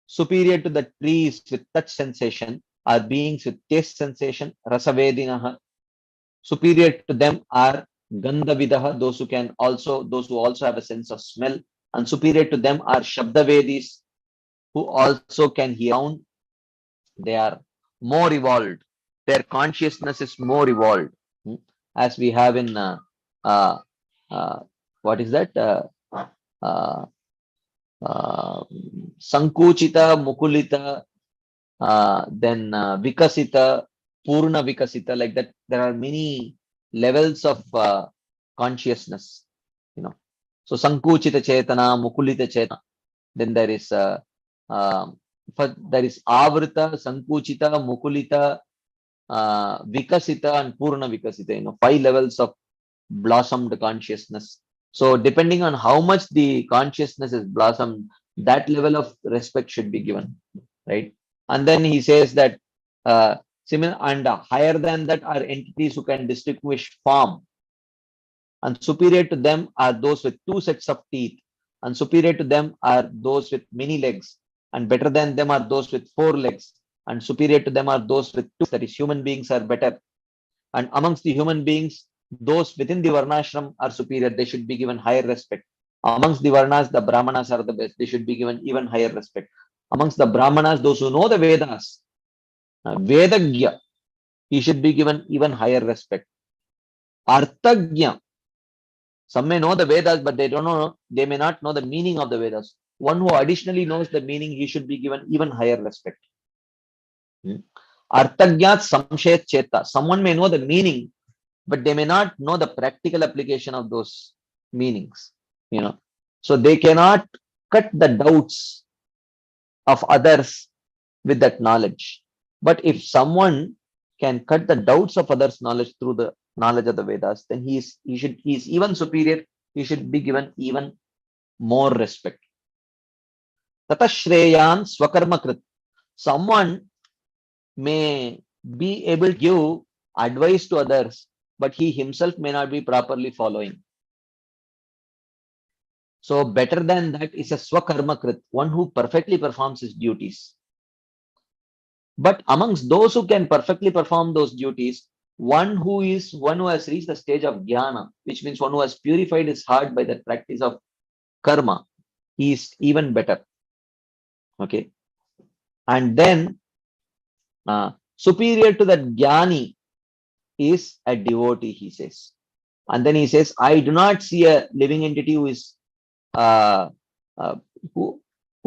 superior to the trees with touch sensation are beings with taste sensation, rasavedinaha. Superior to them are gandhavidaha, those who also have a sense of smell. And superior to them are shabdavedis, who also can hear sound. They are more evolved. Their consciousness is more evolved, as we have in what is that? Sankuchita, Mukulita, then Vikasita, Purna Vikasita, like that. There are many levels of consciousness, So Sankuchita Chetana, Mukulita Chetana. Then there is Avrita, Sankuchita, Mukulita, Vikasita, and Purna Vikasita. 5 levels of blossomed consciousness. So depending on how much the consciousness is blossomed, that level of respect should be given, right? And then he says that similar and higher than that are entities who can distinguish form, and superior to them are those with 2 sets of teeth, and superior to them are those with many legs, and better than them are those with 4 legs, and superior to them are those with 2. That is, human beings are better, and amongst the human beings, those within the Varnashram are superior. They should be given higher respect. Amongst the Varnas, the Brahmanas are the best. They should be given even higher respect. Amongst the Brahmanas, those who know the Vedas, Vedagya, he should be given even higher respect. Arthagya, some may know the Vedas, but they may not know the meaning of the Vedas. One who additionally knows the meaning, he should be given even higher respect. Arthagyat samshet cheta. Someone may know the meaning, but they may not know the practical application of those meanings. So they cannot cut the doubts of others with that knowledge. But if someone can cut the doubts of others' knowledge through the knowledge of the Vedas, then he is even superior. He should be given even more respect. Tata Shreyan Swakarma Krit. Someone may be able to give advice to others, but he himself may not be properly following. So better than that is a Swakarma Krit, one who perfectly performs his duties. But amongst those who can perfectly perform those duties, one who has reached the stage of jnana, which means one who has purified his heart by the practice of karma, he is even better. Okay. And then superior to that jnani is a devotee, he says. And then he says, I do not see a living entity who is uh, uh, who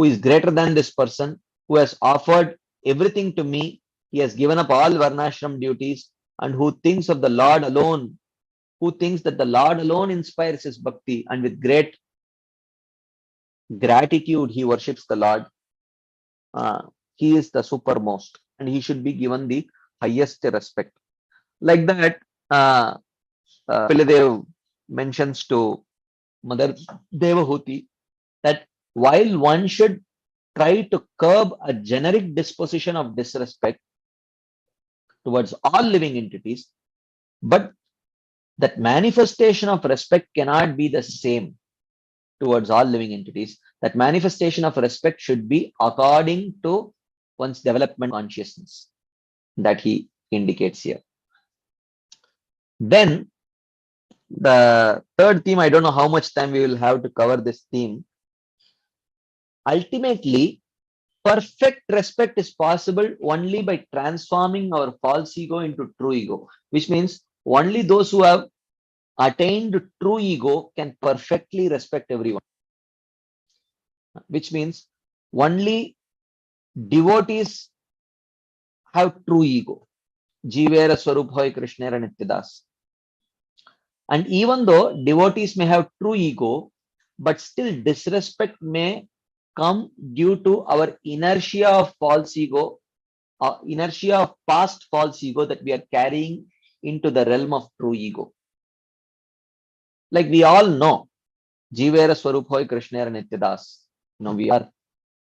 is greater than this person, who has offered everything to me. He has given up all varnashram duties, and who thinks of the Lord alone, who thinks that the Lord alone inspires his bhakti, and with great gratitude he worships the Lord. He is the supermost, and he should be given the highest respect. Like that, Piladev mentions to Mother Devahuti that while one should try to curb a generic disposition of disrespect towards all living entities, but that manifestation of respect cannot be the same towards all living entities. That manifestation of respect should be according to one's development consciousness that he indicates here. Then the third theme, I don't know how much time we will have to cover this theme. Ultimately, perfect respect is possible only by transforming our false ego into true ego, which means only those who have attained true ego can perfectly respect everyone, which means only devotees have true ego. Jivera Swaruphoy Krishnera Nityadas. And even though devotees may have true ego, but still disrespect may come due to our inertia of false ego, inertia of past false ego that we are carrying into the realm of true ego. Like we all know, Jivera Swaruphoy Krishnera Nityadas.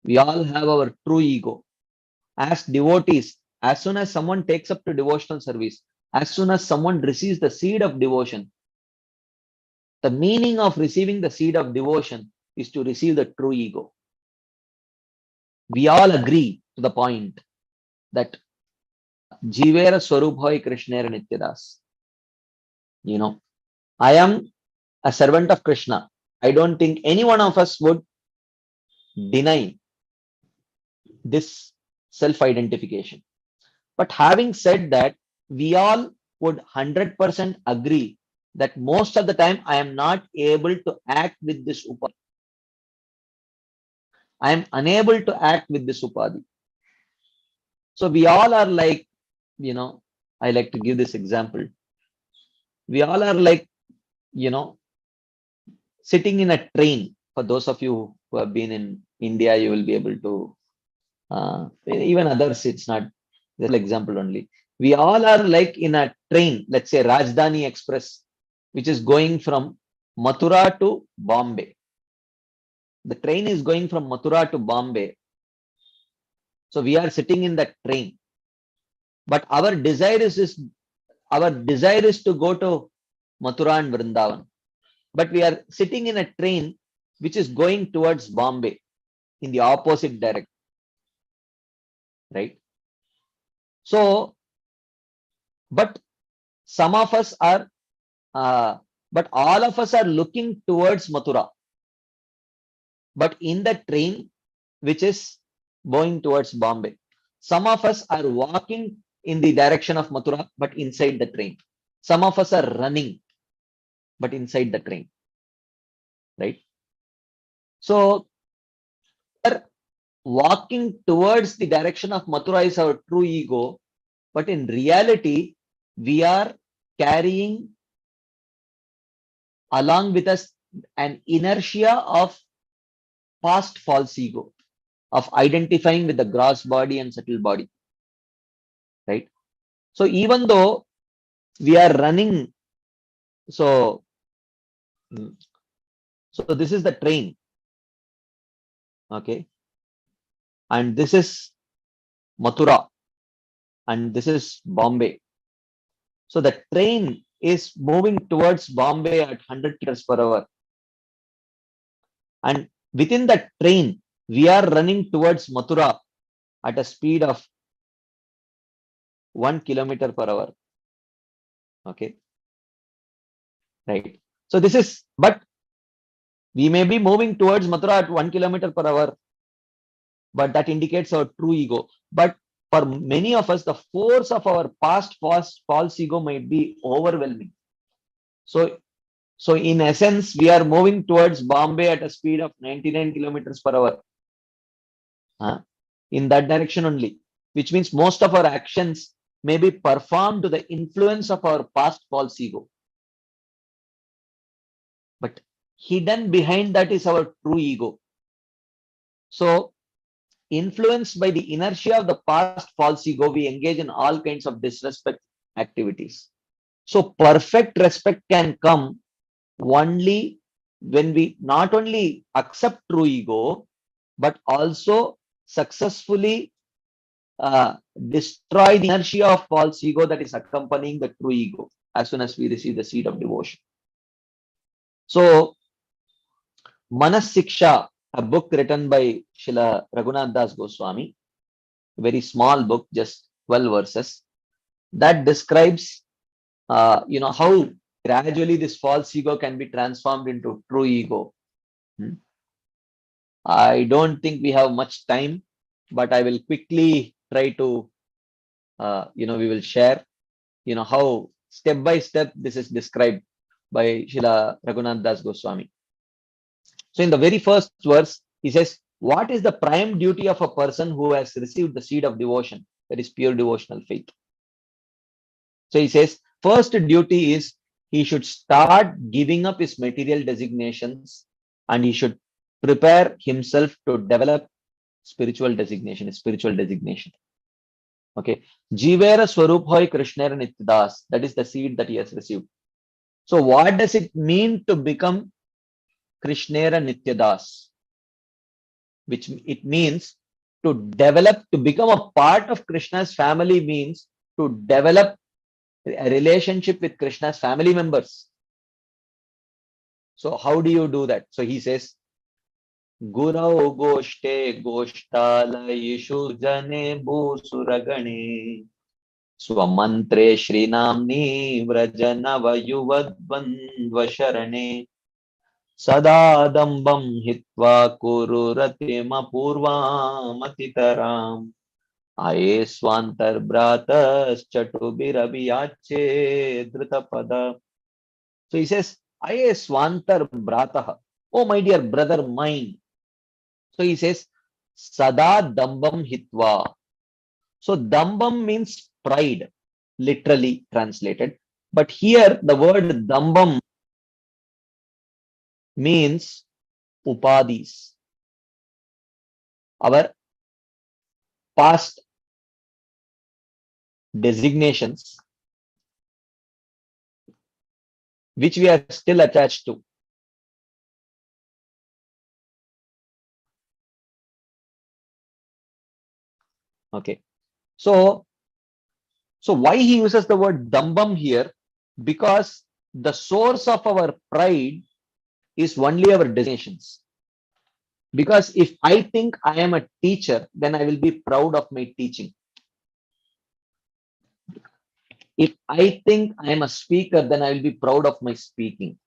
We all have our true ego. As devotees, as soon as someone takes up to devotional service, as soon as someone receives the seed of devotion, the meaning of receiving the seed of devotion is to receive the true ego. We all agree to the point that Jivera Swaruphoy Krishnera Nityadas. I am a servant of Krishna. I don't think any one of us would deny this self-identification. But having said that, we all would 100% agree that most of the time I am not able to act with this upadhi. I am unable to act with this upadhi. So we all are like, I like to give this example. We all are like, sitting in a train. For those of you who have been in India, you will be able to, even others, it's not, this example only. We all are like in a train, let's say Rajdhani Express, which is going from Mathura to Bombay. The train is going from Mathura to Bombay. So we are sitting in that train. But our desire is to go to Mathura and Vrindavan. But we are sitting in a train which is going towards Bombay in the opposite direction. Right? So, but some of us are, but all of us are looking towards Mathura. But in the train which is going towards Bombay, some of us are walking in the direction of Mathura, but inside the train. Some of us are running, but inside the train. Right? So, walking towards the direction of Mathura is our true ego, but in reality, we are carrying along with us an inertia of past false ego, of identifying with the gross body and subtle body. Right? So even though we are running, so this is the train. Okay. And this is Mathura. And this is Bombay. So the train is moving towards Bombay at 100 kilometers per hour. And within that train, we are running towards Mathura at a speed of 1 kilometer per hour. Okay, right. So this is, but we may be moving towards Mathura at 1 kilometer per hour, but that indicates our true ego. But for many of us, the force of our past false ego might be overwhelming. So in essence, we are moving towards Bombay at a speed of 99 kilometers per hour. In that direction only, which means most of our actions may be performed to the influence of our past false ego. But hidden behind that is our true ego. So, influenced by the inertia of the past false ego, we engage in all kinds of disrespect activities. So, perfect respect can come only when we not only accept true ego, but also successfully destroy the inertia of false ego that is accompanying the true ego as soon as we receive the seed of devotion. So, Manas Siksha, a book written by Srila Raghunath Das Goswami, a very small book, just 12 verses, that describes, how gradually this false ego can be transformed into true ego. I don't think we have much time, but I will quickly try to, we will share, how step by step this is described by Srila Raghunath Das Goswami. So in the very first verse, he says, what is the prime duty of a person who has received the seed of devotion? That is pure devotional faith. So he says, first duty is he should start giving up his material designations and he should prepare himself to develop spiritual designation. Okay. Jivera Swarup Hoy Krishnera Nityadas. That is the seed that he has received. So what does it mean to become Krishnera Nityadas? Which it means to develop, to become a part of Krishna's family means to develop a relationship with Krishna's family members. So how do you do that? So he says, Gurau Goshte Goshtalayishu Jane Bhusuragane Swamantre Shrinamni Vrajanava Yuvadvandvasharane Sadadambam Hitva Kururatima Purvamatitaram Aye Swantar Bratas Chatubirabiyache Dritapada. So he says, Aye Swantar Brataha. Oh, my dear brother mine. So he says, Sada Dambam Hitva. So Dambam means pride, literally translated. But here the word Dambam means upadis. Our past designations which we are still attached to. Okay. So why he uses the word dambam here? Because the source of our pride is only our designations. Because if I think I am a teacher, then I will be proud of my teaching. If I think I am a speaker, then I will be proud of my speaking.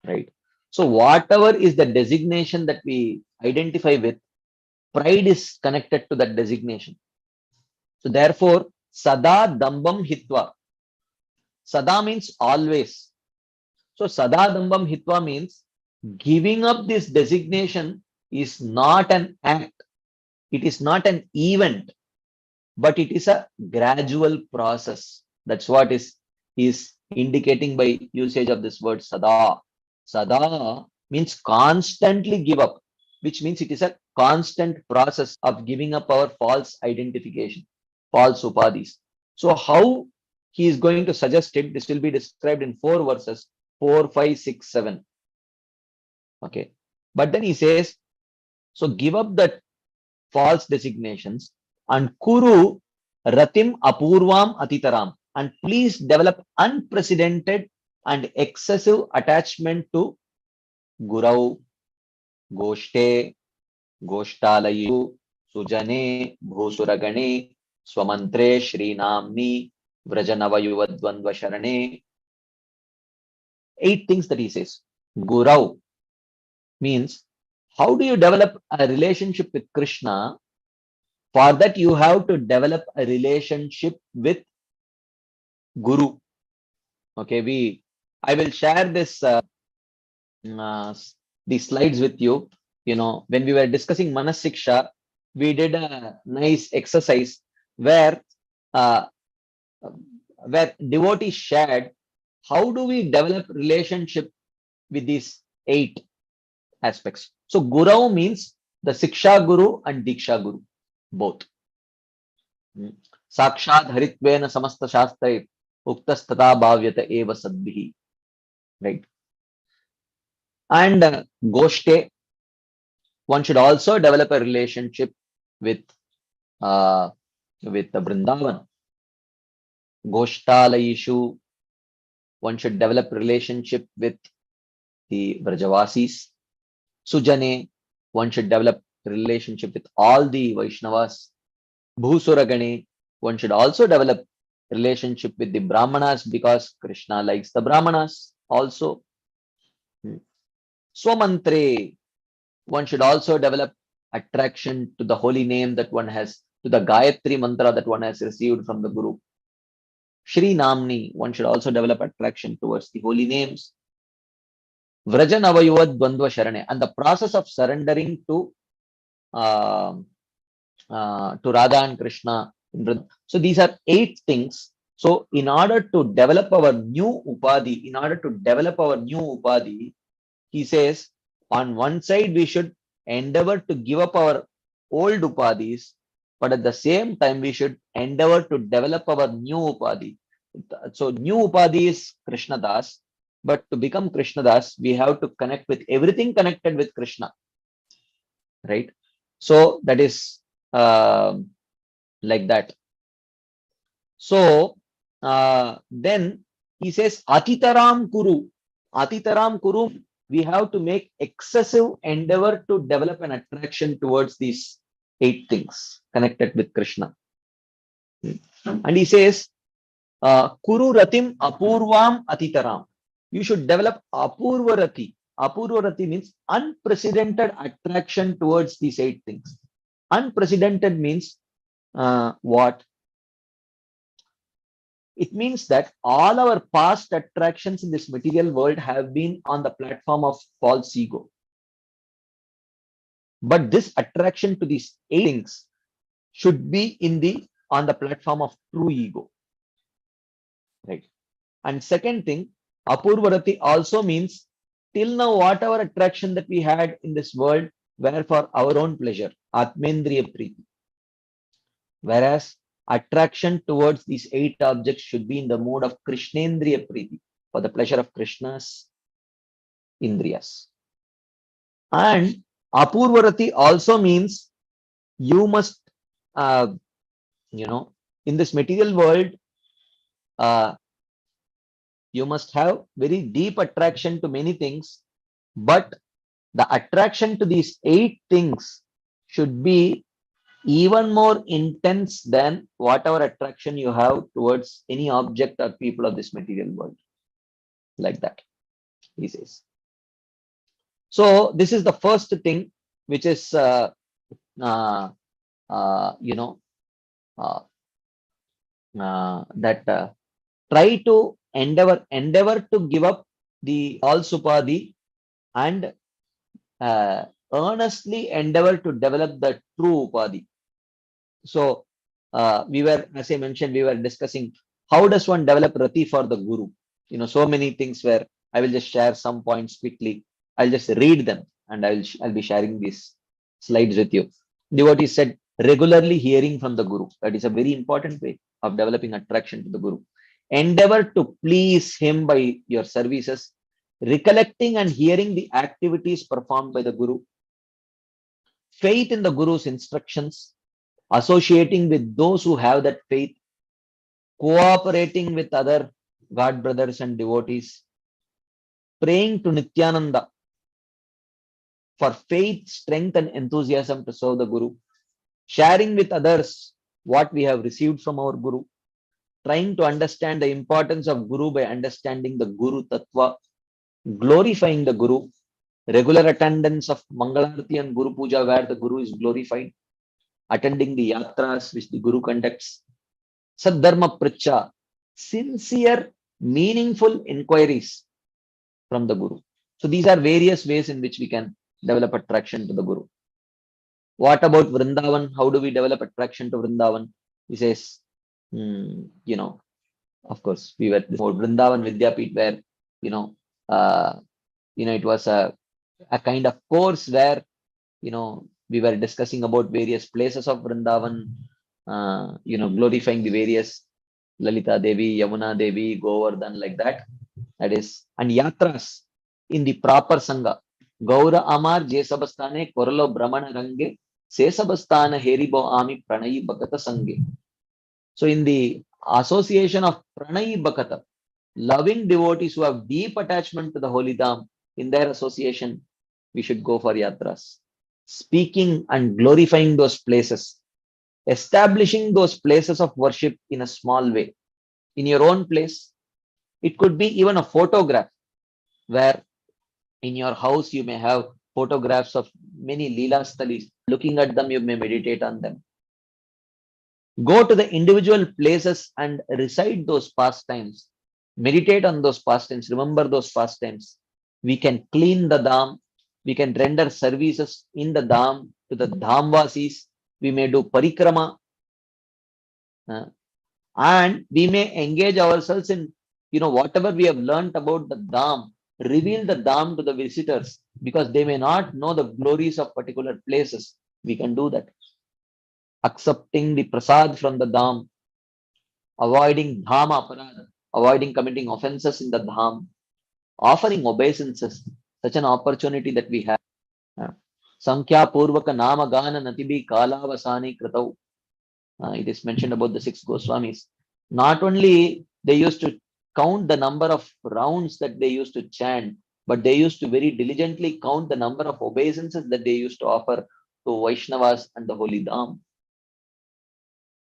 Right? So whatever is the designation that we identify with, pride is connected to that designation. So therefore, sada dambam hitva. Sada means always. So sada dambam hitva means giving up this designation is not an act. It is not an event, but it is a gradual process. That's what is indicating by usage of this word sada. Sada means constantly give up, which means it is a constant process of giving up our false identification, false upadis. So how he is going to suggest it, this will be described in 4 verses, 4, 5, 6, 7. Okay. But then he says, so give up that false designations and kuru ratim apurvam atitaram, and please develop unprecedented and excessive attachment to Gurau, Goshte, Goshtalayu, Sujane, Bhusuragane, Swamantre, Shrinamni, Vrajanavayuvadvandva Sharane. 8 things that he says. Gurau means, how do you develop a relationship with Krishna? For that, you have to develop a relationship with Guru. Okay, I will share this these slides with you. You know, when we were discussing Manas Siksha, we did a nice exercise where uh, devotees shared how do we develop relationship with these 8 aspects. So Guru means the Siksha Guru and Diksha Guru, both. Sakshat Haritvena Samasta Shastra Uktas Tata Bhavyata Eva Sadbihi. Right. And Goshte, one should also develop a relationship with the Vrindavan. Goshtalayishu, one should develop relationship with the Vrajavasis. Sujane, one should develop relationship with all the Vaishnavas. Bhusuragane, one should also develop relationship with the Brahmanas because Krishna likes the Brahmanas also. Swamantre, one should also develop attraction to the holy name that one has, to the Gayatri mantra that one has received from the Guru. Shri Namni, one should also develop attraction towards the holy names. Vrajan Avayuvad Dvandva Sharane, and the process of surrendering to Radha and Krishna. So these are 8 things. So in order to develop our new Upadhi, he says, on one side we should endeavor to give up our old Upadhis, but at the same time we should endeavor to develop our new Upadhi. So new Upadhi is Krishnadas, but to become Krishnadas, we have to connect with everything connected with Krishna. Right? So that is like that. So then he says, Atitaram Kuru. Atitaram Kuru, we have to make excessive endeavor to develop an attraction towards these 8 things connected with Krishna. And he says, Kuru Ratim Apurvam Atitaram. You should develop Apurvarati. Apurvarati means unprecedented attraction towards these 8 things. Unprecedented means what? It means that all our past attractions in this material world have been on the platform of false ego. But this attraction to these 8 things should be on the platform of true ego. Right. And second thing, Apurvarati also means till now whatever attraction that we had in this world were for our own pleasure, Atmendriya Priti. Whereas attraction towards these 8 objects should be in the mode of Krishnendriya Priti, for the pleasure of Krishna's Indriyas. And Apurvarati also means you must, in this material world, you must have very deep attraction to many things, but the attraction to these 8 things should be even more intense than whatever attraction you have towards any object or people of this material world. Like that, he says. So this is the first thing, which is, that try to endeavor to give up the false upadhi and earnestly endeavor to develop the true upadhi. So as I mentioned, we were discussing how does one develop rati for the guru. So many things where I will just share some points quickly. I'll just read them and I'll be sharing these slides with you. Devotee said, regularly hearing from the guru. That is a very important way of developing attraction to the guru. Endeavor to please him by your services, recollecting and hearing the activities performed by the guru, faith in the guru's instructions, associating with those who have that faith, cooperating with other God brothers and devotees, praying to Nityananda for faith, strength, and enthusiasm to serve the Guru, sharing with others what we have received from our Guru, trying to understand the importance of Guru by understanding the Guru Tattva, glorifying the Guru, regular attendance of Mangalarti and Guru Puja where the Guru is glorified, attending the yatras which the Guru conducts, Saddharma Pracha, sincere, meaningful inquiries from the Guru. So these are various ways in which we can develop attraction to the Guru. What about Vrindavan? How do we develop attraction to Vrindavan? He says, of course, we were before Vrindavan Vidyapit where, it was a kind of course where, we were discussing about various places of Vrindavan, glorifying the various Lalita Devi, Yamuna Devi, Govardhan, like that. That is, and yatras in the proper Sangha. Gaura Amar Jesabastane Koralo Brahmana Range Sesabastana Heribo Ami Pranayi Bhakata Sange. So in the association of Pranayi Bhakata, loving devotees who have deep attachment to the Holy Dham, in their association, we should go for yatras. Speaking and glorifying those places, establishing those places of worship in a small way. In your own place, it could be even a photograph where in your house you may have photographs of many Leela Stalis. Looking at them, you may meditate on them. Go to the individual places and recite those pastimes. Meditate on those pastimes. Remember those pastimes. We can clean the Dham. We can render services in the Dham to the Dhamvasis. We may do parikrama. And we may engage ourselves in, whatever we have learned about the Dham, reveal the Dham to the visitors because they may not know the glories of particular places. We can do that. Accepting the prasad from the Dham, avoiding Dhama Aparad, avoiding committing offenses in the Dham, offering obeisances, such an opportunity that we have. Sankhya Purvaka Nama Gana Natibi Kalavasani Kratau. It is mentioned about the 6 Goswamis. Not only they used to count the number of rounds that they used to chant, but they used to very diligently count the number of obeisances that they used to offer to Vaishnavas and the Holy Dham.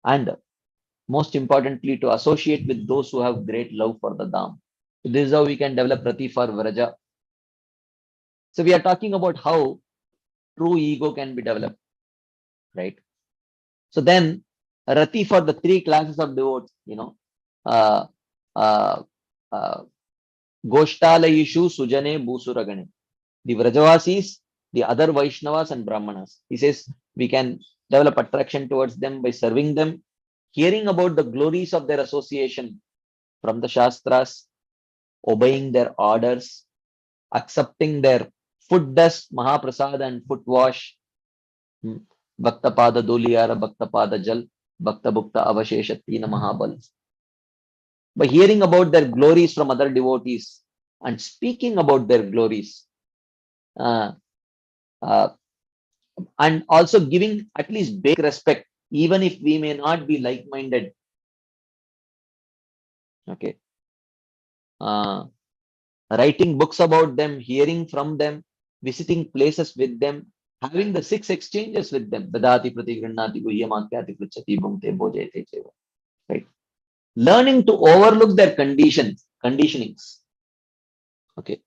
And most importantly, to associate with those who have great love for the Dham. So this is how we can develop Rati for Vraja. So we are talking about how true ego can be developed, right? So then Rati for the 3 classes of devotees, Goshtalayishu Sujane Bhusuragane, the Vrajavasis, the other Vaishnavas and Brahmanas. He says we can develop attraction towards them by serving them, hearing about the glories of their association from the Shastras, obeying their orders, accepting their foot dust, Mahaprasad and foot wash, Bhakta Pada Doliyara, Bhakta Pada Jal, Bhakta Bhukta Avasheshatina Mahabal. By hearing about their glories from other devotees and speaking about their glories, and also giving at least basic respect, even if we may not be like-minded. Okay. Writing books about them, hearing from them, visiting places with them, having the 6 exchanges with them. Dadati Pratigranati Guhyamakyati Pruchati Bhumte Bhojete Cheva. Right. Learning to overlook their conditionings. Okay.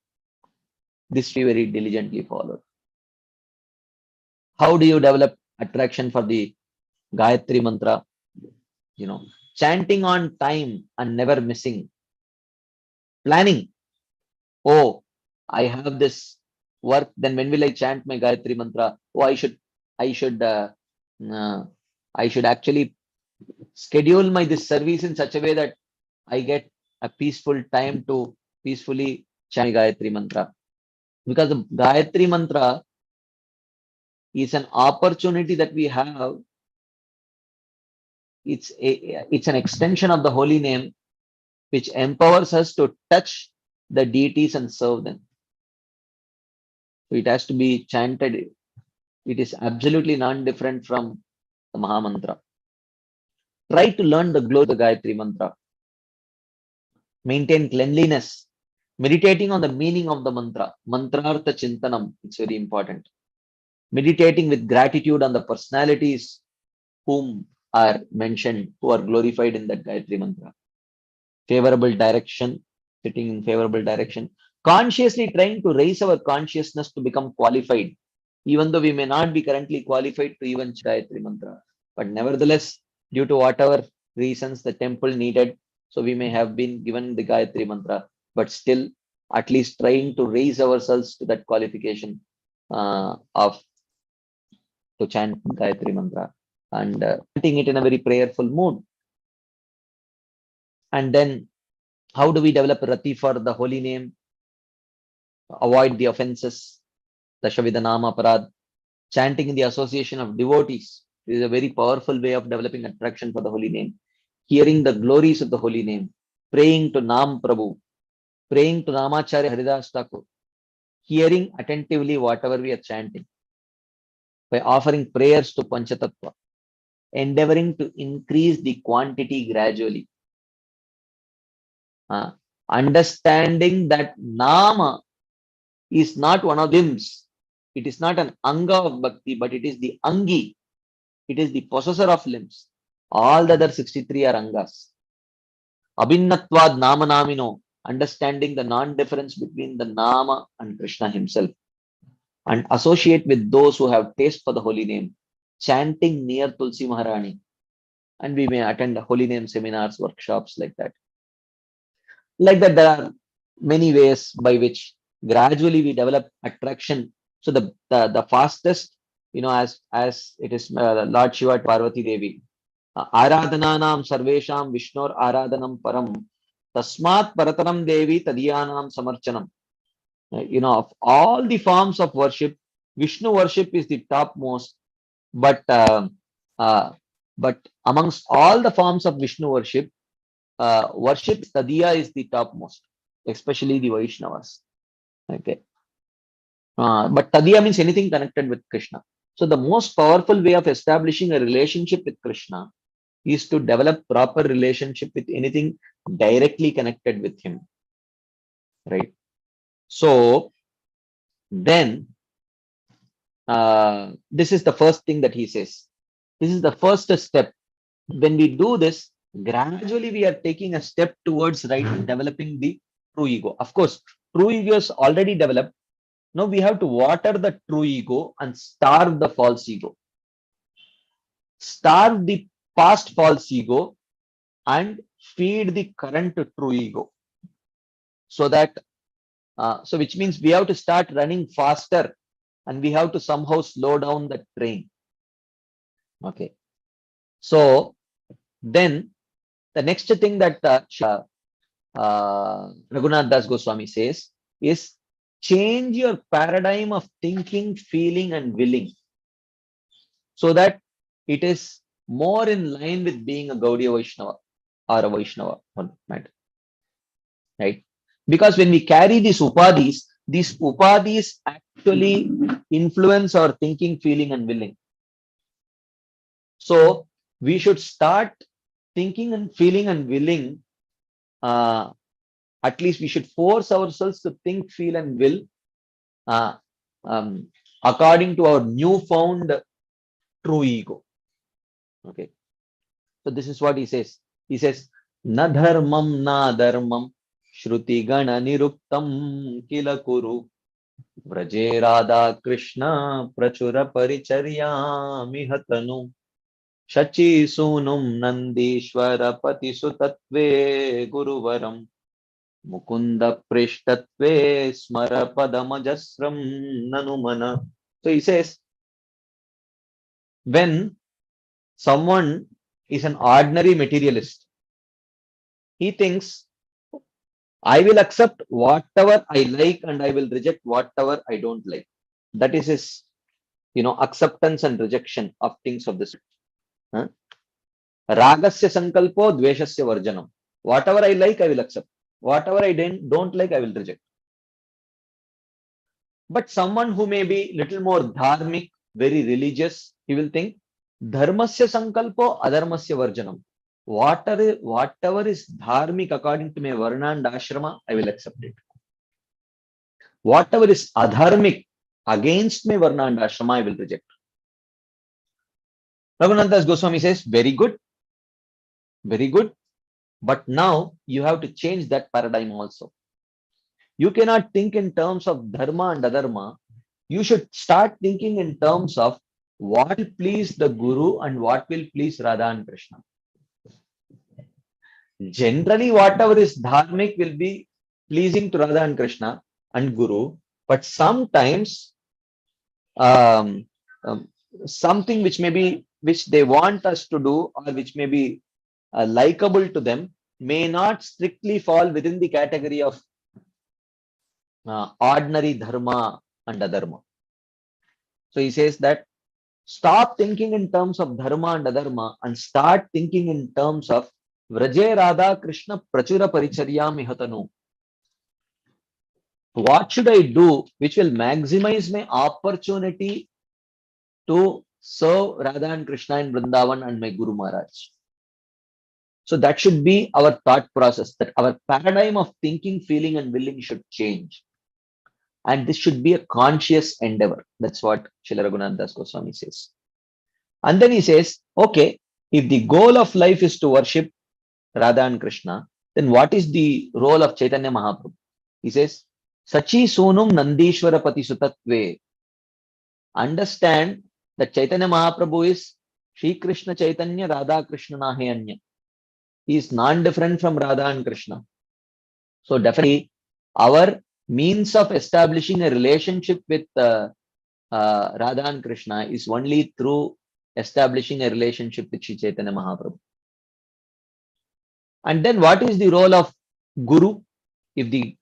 This we very diligently followed. How do you develop attraction for the Gayatri Mantra? Chanting on time and never missing. Planning. Oh, I have this work. Then when will I chant my Gayatri Mantra? Oh, I should actually schedule this service in such a way that I get a peaceful time to peacefully chant Gayatri Mantra. Because the Gayatri Mantra is an opportunity that we have. It's an extension of the holy name, which empowers us to touch the deities and serve them. So it has to be chanted. It is absolutely non-different from the Maha Mantra. Try to learn the glory of the Gayatri Mantra. Maintain cleanliness. Meditating on the meaning of the mantra. Mantrartha Chintanam. It's very important. Meditating with gratitude on the personalities whom are mentioned who are glorified in that Gayatri Mantra. Favorable direction, sitting in favorable direction, consciously trying to raise our consciousness to become qualified, even though we may not be currently qualified to even Gayatri Mantra. But nevertheless, due to whatever reasons the temple needed, so we may have been given the Gayatri Mantra, but still at least trying to raise ourselves to that qualification of to chant Gayatri Mantra and chanting it in a very prayerful mood. And then how do we develop rati for the holy name? Avoid the offenses, Dashavidanama Parad. Chanting in the association of devotees is a very powerful way of developing attraction for the holy name. Hearing the glories of the holy name, praying to Nam Prabhu, praying to Namacharya Haridas Thakur, hearing attentively whatever we are chanting, by offering prayers to Panchatattva, endeavoring to increase the quantity gradually. Understanding that Nama is not one of limbs. It is not an anga of bhakti, but it is the angi. It is the possessor of limbs. All the other 63 are angas. Abhinnatvad nama namino, understanding the non-difference between the Nama and Krishna himself. And associate with those who have taste for the holy name, chanting near Tulsi Maharani. And we may attend holy name seminars, workshops like that. Like that, there are many ways by which gradually we develop attraction. So the fastest, as it is Lord Shiva Parvati Devi, Aradhananam Sarvesham Vishnor Aradhanam Param Tasmat Paratanam Devi Tadiyanam Samarchanam. Of all the forms of worship, Vishnu worship is the topmost, but amongst all the forms of Vishnu worship, worship Tadiya is the topmost, especially the Vaishnavas. Okay. But Tadiya means anything connected with Krishna. So the most powerful way of establishing a relationship with Krishna is to develop proper relationship with anything directly connected with him. Right. So then this is the first thing that he says. This is the first step. When we do this, gradually we are taking a step towards developing the true ego. Of course, true ego is already developed. Now we have to water the true ego and starve the false ego. Starve the past false ego and feed the current true ego. So that, which means we have to start running faster and we have to somehow slow down the train. Okay. So then the next thing that Raghunath Das Goswami says is change your paradigm of thinking, feeling, and willing so that it is more in line with being a Gaudiya Vaishnava or a Vaishnava. Right? Because when we carry these upadhis actually influence our thinking, feeling, and willing. So we should start thinking and feeling and willing. At least we should force ourselves to think, feel, and will according to our newfound true ego. Okay. So this is what he says. He says, Na dharmam na dharmam shruti gana niruktam kila kuru vraje radha krishna prachura paricharya mihatanu shachi sunum nandishwara patisutatve guruvaram Mukunda Prishtatve Smara Padamajasram Nanumana. So he says, when someone is an ordinary materialist, he thinks, I will accept whatever I like and I will reject whatever I don't like. That is his, acceptance and rejection of things of this. Ragasya Sankalpo Dveshasya Varjanam. Whatever I like, I will accept. Whatever I don't like, I will reject. But someone who may be little more dharmic, very religious, he will think, dharmasya sankalpo adharmasya varjanam. Whatever is dharmic according to my varna and ashrama, I will accept it. Whatever is adharmic against my varna and ashrama, I will reject. Raghunath Das Goswami says, very good, very good. But now you have to change that paradigm also. You cannot think in terms of dharma and adharma. You should start thinking in terms of what will please the Guru and what will please Radha and Krishna. Generally, whatever is dharmic will be pleasing to Radha and Krishna and Guru, but sometimes um, um, something which they want us to do or which may be likable to them may not strictly fall within the category of ordinary dharma and adharma. So he says that stop thinking in terms of dharma and adharma and start thinking in terms of Vraje Radha Krishna Prachura Paricharya Mihatanu. What should I do which will maximize my opportunity to serve Radha and Krishna in Vrindavan and my Guru Maharaj? So that should be our thought process, that our paradigm of thinking, feeling, and willing should change. And this should be a conscious endeavor. That's what Srila Raghunath Das Goswami says. And then he says, okay, if the goal of life is to worship Radha and Krishna, then what is the role of Chaitanya Mahaprabhu? He says, Sachi Sonum Nandishwara Pati Sutatve. Understand that Chaitanya Mahaprabhu is Shri Krishna Chaitanya Radha Krishna Nahe Anya. He is non-different from Radha and Krishna. So definitely our means of establishing a relationship with Radha and Krishna is only through establishing a relationship with Shri Chaitanya Mahaprabhu. And then what is the role of Guru? If the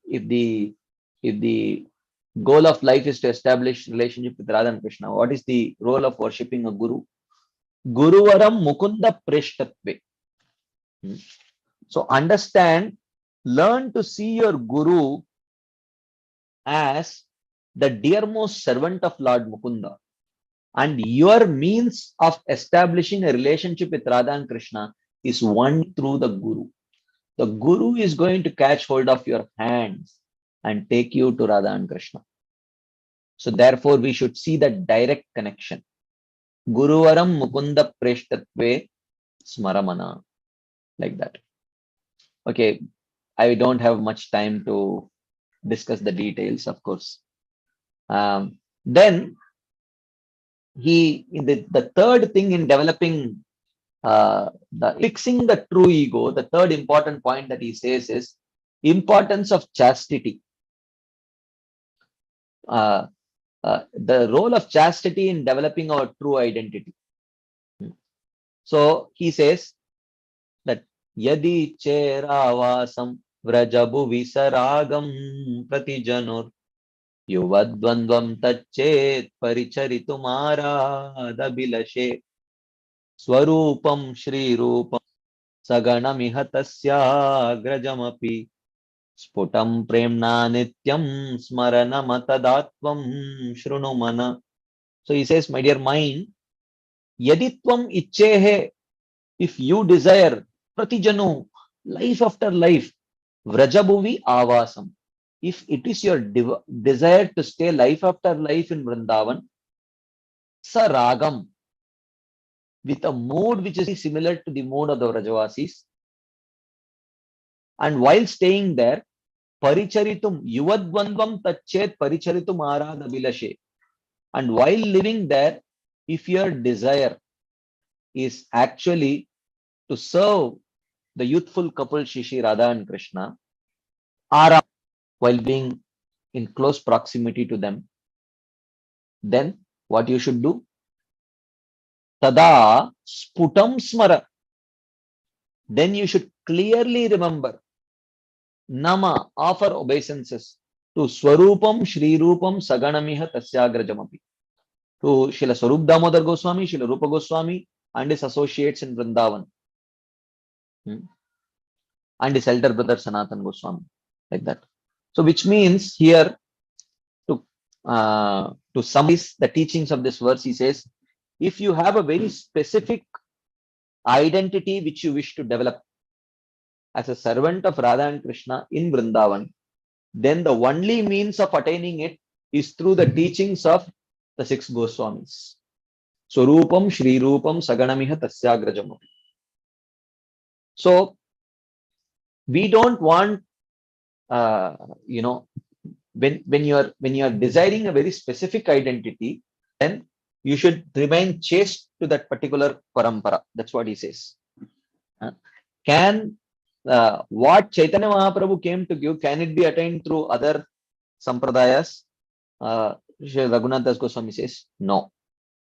goal of life is to establish relationship with Radha and Krishna, what is the role of worshipping a Guru? Guruvaram Mukunda Preshtatve. So understand, learn to see your Guru as the dearmost servant of Lord Mukunda. And your means of establishing a relationship with Radha and Krishna is one through the Guru. The Guru is going to catch hold of your hands and take you to Radha and Krishna. So therefore, we should see that direct connection. Guruvaram Mukunda Preshtatve Smaramana. Like that. Okay, I don't have much time to discuss the details, of course. Then the third thing in developing fixing the true ego, the third important point that he says is importance of chastity. The role of chastity in developing our true identity. So he says that Yadi Cheravasam Vrajabu Visaragam Pratijanur Yuvadvandvam Tachet Paricharitumara Dabilashe Swarupam Shri Rupam Saganamiha Tasya Grajamapi Sputam Premna Nityam Smaranamatadattvam Shrunumana. So he says, my dear mind, Yaditvam Ichehe, if you desire Pratijanu, life after life, Vrajabhuvi Avasam. If it is your desire to stay life after life in Vrindavan, Saragam, with a mood which is similar to the mood of the Vrajavasis, and while staying there, Paricharitum Yuvadvandvam Tachet Paricharitum Arada Bilashe. And while living there, if your desire is actually to serve the youthful couple Shri Radha and Krishna, Ara, while being in close proximity to them, then what you should do? Tada Sputam Smara. Then you should clearly remember Nama, offer obeisances to Swarupam Shri Rupam Saganamiha Tasyagrajamapi. To Srila Swarup Damodar Goswami, Srila Rupa Goswami, and his associates in Vrindavan. And his elder brother Sanatan Goswami. Like that. So which means here, to summarize the teachings of this verse, he says, if you have a very specific identity which you wish to develop as a servant of Radha and Krishna in Vrindavan, then the only means of attaining it is through the teachings of the 6 Goswamis. Swarupam Shri Rupam Saganamiha Tasyagrajam. So we don't want, when you are desiring a very specific identity, then you should remain chaste to that particular parampara. That's what he says. Can what Chaitanya Mahaprabhu came to give, can it be attained through other sampradayas? Sri Raghunath Das Goswami says, no,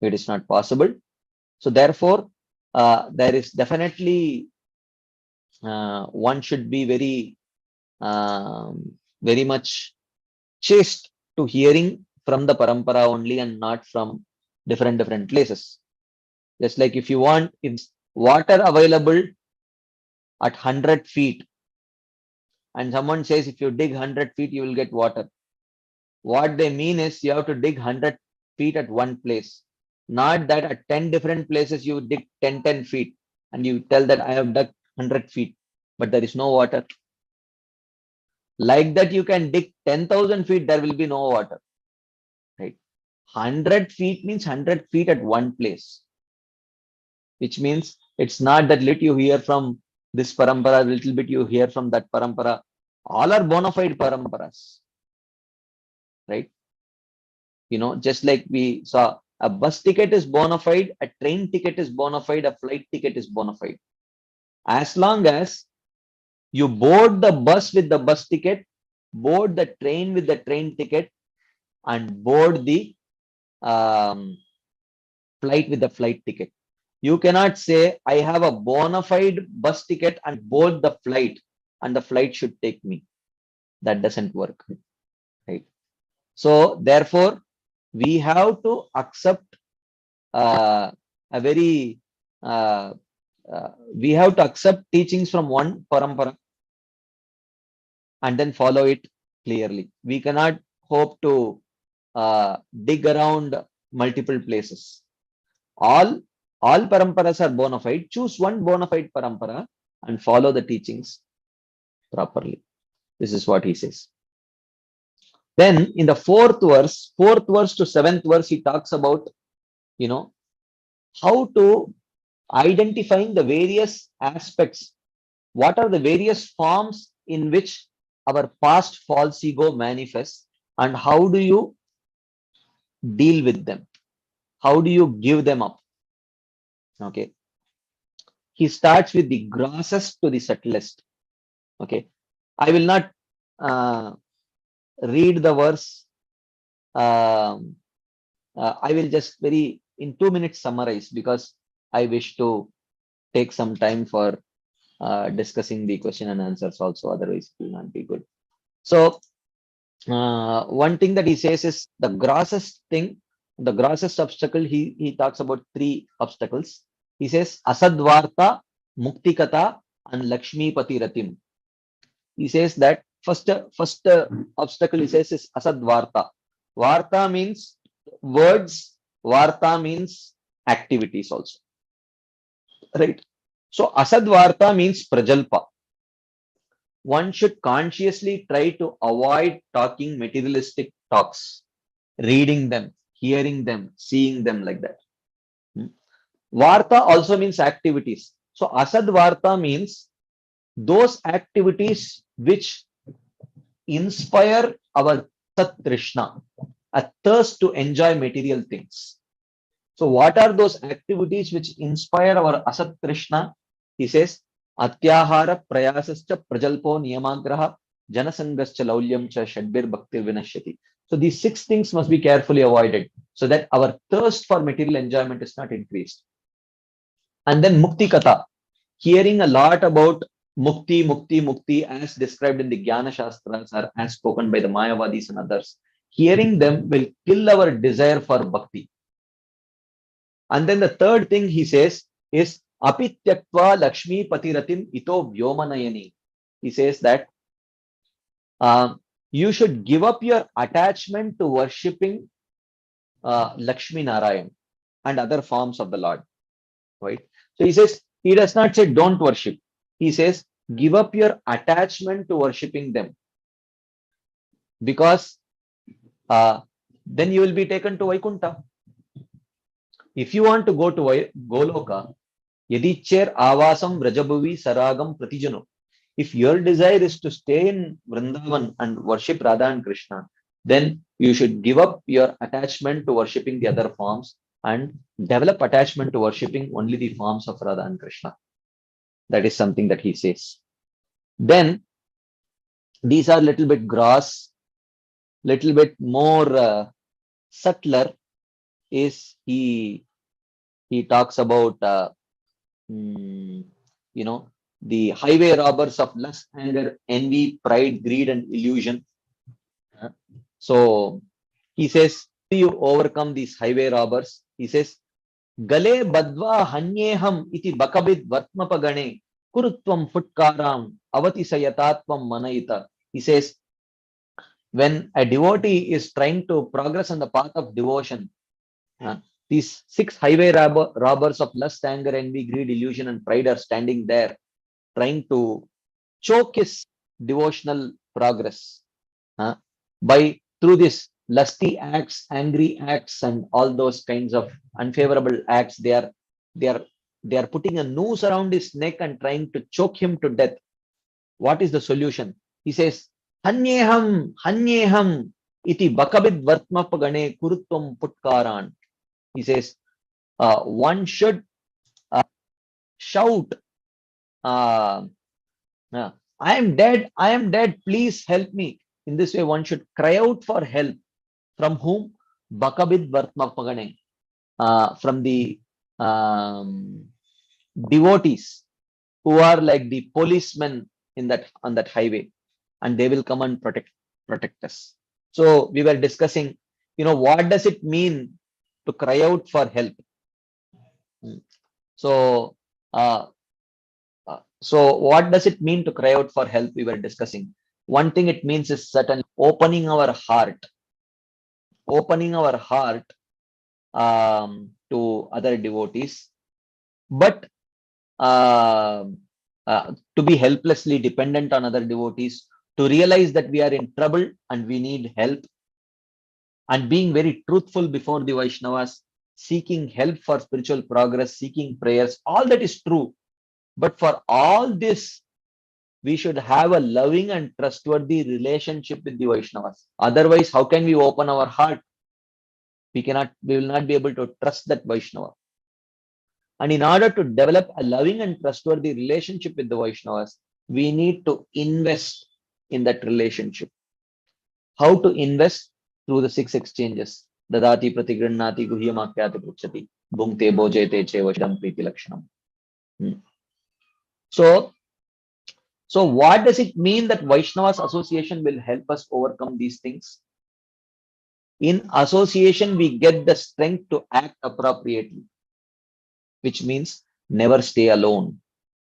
it is not possible. So therefore, there is definitely one should be very much chaste to hearing from the parampara only and not from different places. Just like if you want, if water available at 100 feet, and someone says if you dig 100 feet you will get water, what they mean is you have to dig 100 feet at one place, not that at 10 different places you dig 10 feet and you tell that I have dug 100 feet but there is no water. Like that you can dig 10,000 feet, there will be no water, right? 100 feet means 100 feet at one place, which means it's not that little you hear from this parampara, little bit you hear from that parampara. All are bona fide paramparas, right? Just like we saw, a bus ticket is bona fide, a train ticket is bona fide, a flight ticket is bona fide. As long as you board the bus with the bus ticket, board the train with the train ticket, and board the flight with the flight ticket. You cannot say, I have a bona fide bus ticket and board the flight and the flight should take me. That doesn't work, right? So therefore, we have to accept we have to accept teachings from one parampara and then follow it clearly. We cannot hope to dig around multiple places. All paramparas are bona fide. Choose one bona fide parampara and follow the teachings properly. This is what he says. Then in the fourth verse to seventh verse, he talks about, how to identifying the various aspects. What are the various forms in which our past false ego manifests and how do you deal with them? How do you give them up? Okay. He starts with the grossest to the subtlest. Okay. I will not read the verse. I will just in 2 minutes summarize because I wish to take some time for discussing the question and answers also. Otherwise, it will not be good. So, one thing that he says is the grossest thing, the grossest obstacle. He talks about 3 obstacles. He says Asadvarta, Muktikata, and Lakshmi Pati Ratim. He says that first obstacle he says is Asadvarta. Varta means words, Varta means activities also. Right? So Asadvarta means Prajalpa. One should consciously try to avoid talking materialistic talks, reading them, hearing them, seeing them like that. Varta also means activities. So Asadvarta means those activities which inspire our Sat Trishna, a thirst to enjoy material things. So what are those activities which inspire our Asat Trishna? He says, Atyahara prayasascha prajalpo niyamagraha janasangascha laulyam cha shadbir bhaktir vinashyati. So these 6 things must be carefully avoided so that our thirst for material enjoyment is not increased. And then Mukti Katha, hearing a lot about Mukti, Mukti, Mukti as described in the Jnana Shastras or as spoken by the Mayavadis and others. Hearing them will kill our desire for Bhakti. And then the third thing he says is Apityatva Lakshmi Patiratim Ito Vyomanayani. He says that you should give up your attachment to worshipping Lakshmi Narayan and other forms of the Lord. Right? So he says, he does not say don't worship. He says, give up your attachment to worshipping them. Because then you will be taken to Vaikuntha. If you want to go to Goloka, Yadicher Avasam Vrajabhuvi Saragam Pratijano. If your desire is to stay in Vrindavan and worship Radha and Krishna, then you should give up your attachment to worshipping the other forms and develop attachment to worshipping only the forms of Radha and Krishna. That is something that he says. Then these are little bit gross, little bit more subtler. Is he talks about the highway robbers of lust, anger, envy, pride, greed, and illusion. So he says, how do you overcome these highway robbers? He says, Gale badva hanyeham iti bakabid vatmapagane kurutvam futkaram avati sayatatvam manayita. He says, when a devotee is trying to progress on the path of devotion, these 6 highway robbers of lust, anger, envy, greed, illusion, and pride are standing there trying to choke his devotional progress by through this lusty acts, angry acts, and all those kinds of unfavorable acts. They are putting a noose around his neck and trying to choke him to death. What is the solution? He says, Hanyeham, Hanyeham iti bakabid vartmapagane kurutvam putkaran. He says, one should shout, I am dead, please help me. In this way, one should cry out for help. From whom? Bakabid Vartmapagane. From the devotees who are like the policemen on that highway, and they will come and protect us. So we were discussing, what does it mean to cry out for help? So what does it mean to cry out for help? We were discussing. One thing it means is certainly opening our heart to other devotees, but to be helplessly dependent on other devotees, to realize that we are in trouble and we need help, and being very truthful before the Vaishnavas, seeking help for spiritual progress, seeking prayers, all that is true. But for all this, we should have a loving and trustworthy relationship with the Vaishnavas. Otherwise, how can we open our heart? We will not be able to trust that Vaishnava. And in order to develop a loving and trustworthy relationship with the Vaishnavas, we need to invest in that relationship. How to invest? Through the 6 exchanges. Dadati pratigranati guhyamakyati pruchati bhungte bhojete chevasham priti lakshanam. So what does it mean that Vaishnavas association will help us overcome these things? In association, we get the strength to act appropriately, which means never stay alone.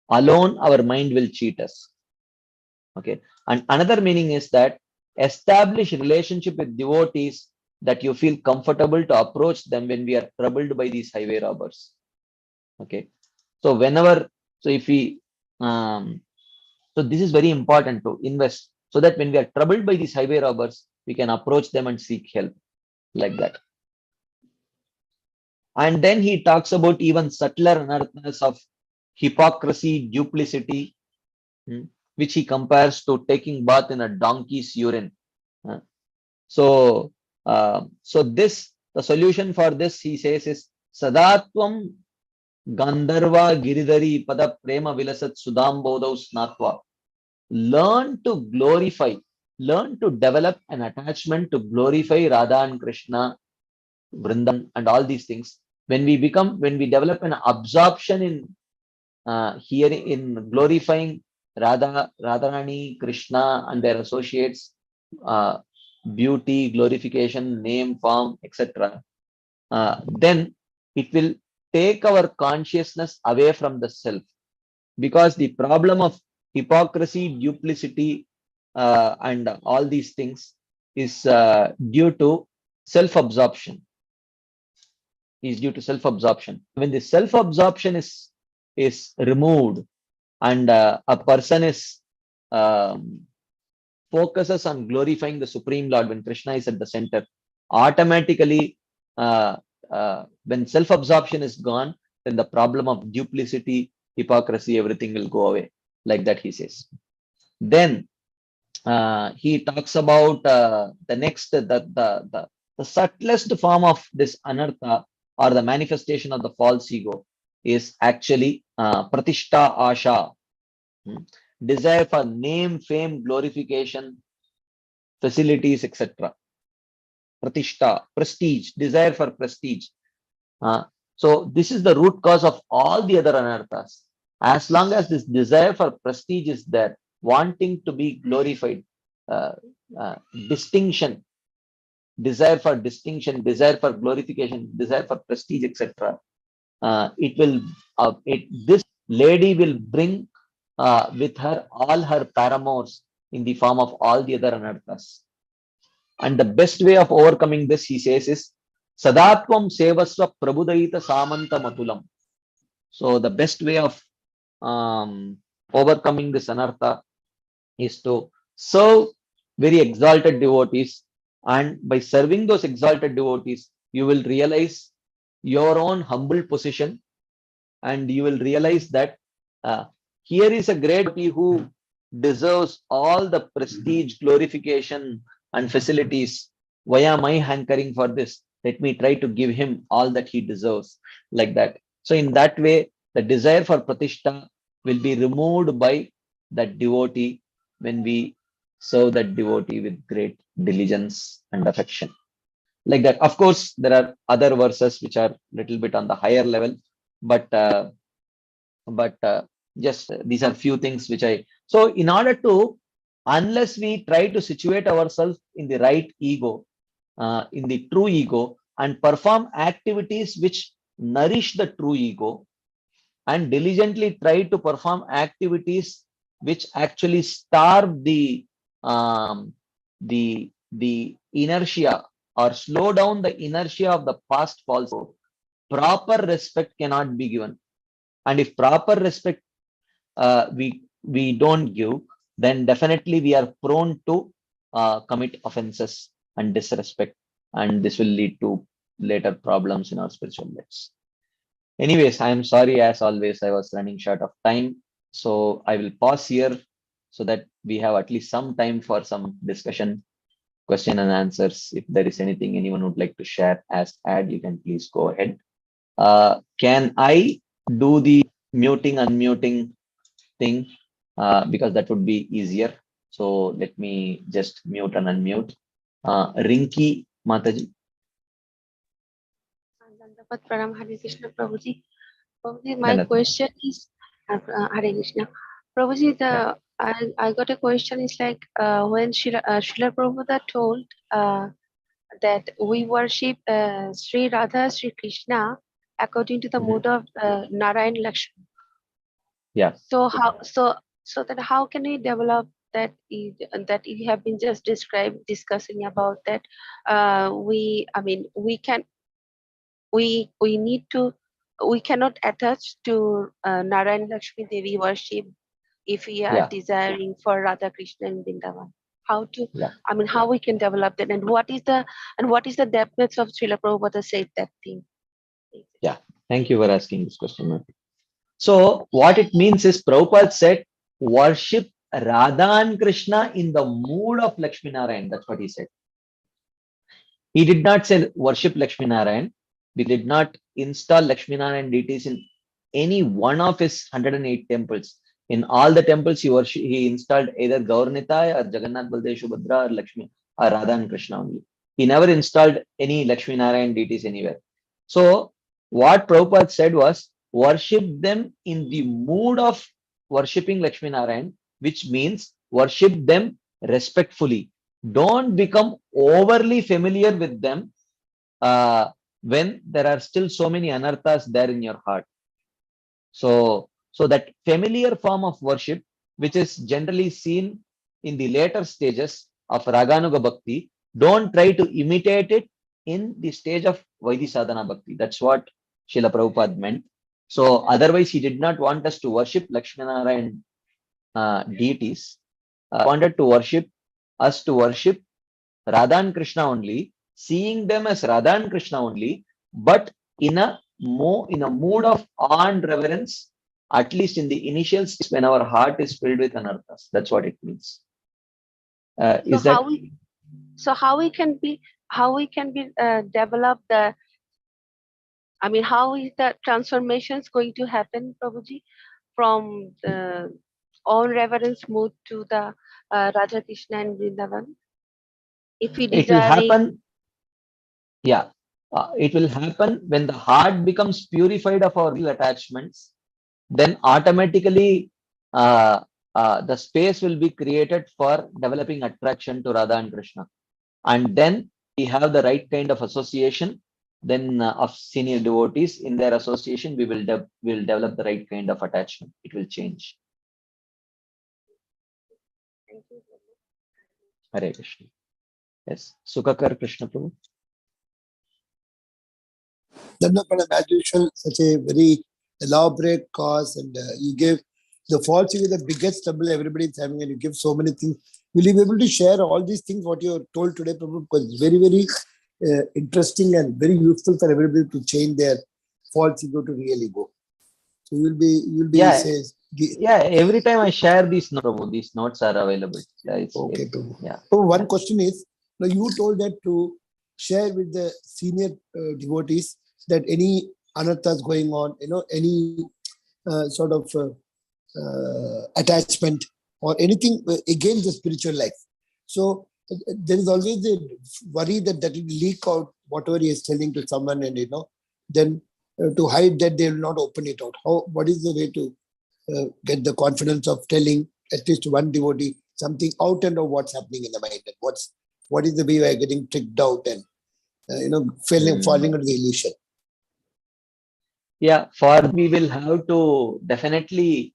Alone, our mind will cheat us. Okay. And another meaning is that establish relationship with devotees that you feel comfortable to approach them when we are troubled by these highway robbers. Okay. So if we, so this is very important to invest, so that when we are troubled by these highway robbers, we can approach them and seek help like that. And then he talks about even subtler anarthas of hypocrisy, duplicity, which he compares to taking bath in a donkey's urine. So the solution for this, he says, is Sadatvam Gandharva Giridhari Pada Prema Vilasat Sudambodau Snatva. Learn to develop an attachment to glorify Radha and Krishna, Vrindavan, and all these things. When we develop an absorption in hearing, in glorifying Radharani, Krishna, and their associates, beauty, glorification, name, form, etc., then it will take our consciousness away from the self. Because the problem of hypocrisy, duplicity, and all these things is due to self-absorption. When the self-absorption is removed, and a person is focuses on glorifying the Supreme Lord, when Krishna is at the center, automatically when self-absorption is gone, then the problem of duplicity, hypocrisy, everything will go away. Like that, he says. Then he talks about the next, the subtlest form of this anartha or the manifestation of the false ego is actually pratishta asha, desire for name, fame, glorification, facilities, etc. Pratishta, prestige, desire for prestige. So this is the root cause of all the other anarthas. As long as this desire for prestige is there, wanting to be glorified, uh, distinction, desire for distinction, desire for glorification, desire for prestige, etc. This lady will bring with her all her paramours in the form of all the other anarthas. And the best way of overcoming this, he says, is Sadatvam Sevaswa Prabhudaita Samanta Matulam. So the best way of overcoming this anartha is to serve very exalted devotees, and by serving those exalted devotees, you will realize your own humble position, and you will realize that here is a great devotee who deserves all the prestige, glorification, and facilities. Why am I hankering for this? Let me try to give him all that he deserves, like that. So in that way, the desire for pratishtha will be removed by that devotee when we serve that devotee with great diligence and affection. Like that. Of course, there are other verses which are little bit on the higher level, but just these are few things which so in order to, unless we try to situate ourselves in the right ego, in the true ego, and perform activities which nourish the true ego, and diligently try to perform activities which actually starve the inertia or slow down the inertia of the past falsehood, proper respect cannot be given. And if proper respect we don't give, then definitely we are prone to commit offenses and disrespect, and this will lead to later problems in our spiritual lives. Anyways, I am sorry, as always, I was running short of time, so I will pause here so that we have at least some time for some discussion, question and answers. If there is anything anyone would like to share as add, you can please go ahead. Can I do the muting, unmuting thing? Because that would be easier. So let me just mute and unmute. Rinki Mataji. Pranam, Hare Krishna, Prabhuji. Prabhuji, my question is, Hare Krishna. Prabhuji, I got a question. Is like when Srila Prabhupada told that we worship Sri Radha, Sri Krishna according to the mode of Narayan Lakshmi. Yeah. So then how can we develop that? That you have been just discussing about that. We cannot attach to Narayan Lakshmi Devi worship if we are desiring for Radha Krishna in Vrindavan. How we can develop that, and what is the depth of Srila Prabhupada said that thing? Yeah, thank you for asking this question. So what it means is, Prabhupada said, worship Radha and Krishna in the mood of Lakshmi Narayan. That's what he said. He did not say worship Lakshmi Narayan. We did not install Lakshmi Narayan deities in any one of his 108 temples. In all the temples he installed either Gaurnitaya or Jagannath Baldev Subhadra or Lakshmi or Radha and Krishna only. He never installed any Lakshmi Narayan deities anywhere. So what Prabhupada said was, worship them in the mood of worshipping Lakshmi Narayan, which means worship them respectfully. Don't become overly familiar with them when there are still so many anarthas there in your heart. So that familiar form of worship, which is generally seen in the later stages of Raganuga Bhakti, don't try to imitate it in the stage of Vaidhi Sadhana Bhakti. That's what Srila Prabhupada meant. So otherwise, he did not want us to worship Lakshmi Narayan deities. Wanted to worship Radha and Krishna only, seeing them as Radha and Krishna only, but in a mood of awe and reverence, at least in the initial stage when our heart is filled with anarthas. That's what it means. How we can be develop the, I mean, how is the transformations going to happen, Prabhuji, from the own reverence mood to the Radha Krishna and Vrindavan? If we It will desiring, happen. Yeah, it will happen when the heart becomes purified of our real attachments. Then automatically the space will be created for developing attraction to Radha and Krishna. And then we have the right kind of association, then of senior devotees. In their association, we will develop the right kind of attachment. It will change. Hare Krishna. Yes, Sukakar Krishna Prabhu. As usual, such a very elaborate cause, and you give the false is the biggest trouble everybody is having, and you give so many things. Will you be able to share all these things what you are told today, Prabhu? Because it's very, very interesting and very useful for everybody to change their false ego to real ego. So you'll be every time I share these notes, Prabhu, these notes are available. Okay, Prabhu. Yeah. So one question is, now you told that to share with the senior devotees that any anarthas going on, any sort of attachment or anything against the spiritual life. So there is always a worry that will leak out whatever he is telling to someone, and then to hide that they will not open it out. What is the way to get the confidence of telling at least one devotee something out and of what's happening in the mind, and what is the way we are getting tricked out and falling into the illusion? Yeah, we will have to definitely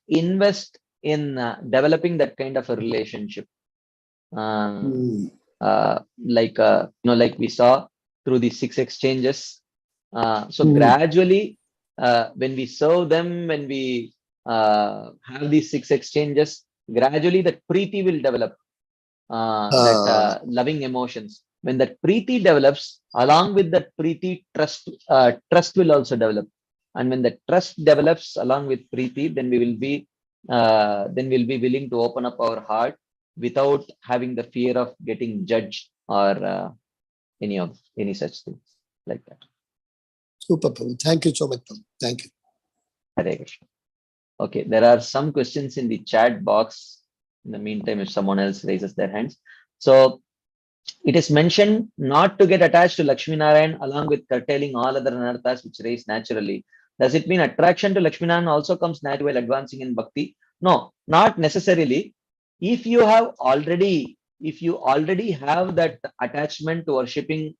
invest in developing that kind of a relationship. Like we saw through the 6 exchanges. So gradually, when we serve them, when we have these 6 exchanges, gradually that preeti will develop, that loving emotions. When that preeti develops, along with that preeti, trust will also develop. And when the trust develops along with preeti, then we'll be willing to open up our heart without having the fear of getting judged or any such things like that. Super, Prabhu. Thank you so much, Prabhu. Thank you. Hare Krishna. Okay, there are some questions in the chat box. In the meantime, if someone else raises their hands. So it is mentioned not to get attached to Lakshmi Narayan along with curtailing all other anarthas which raise naturally. Does it mean attraction to Lakshmi Narayan also comes naturally while advancing in bhakti? No, not necessarily. If you already have that attachment to worshipping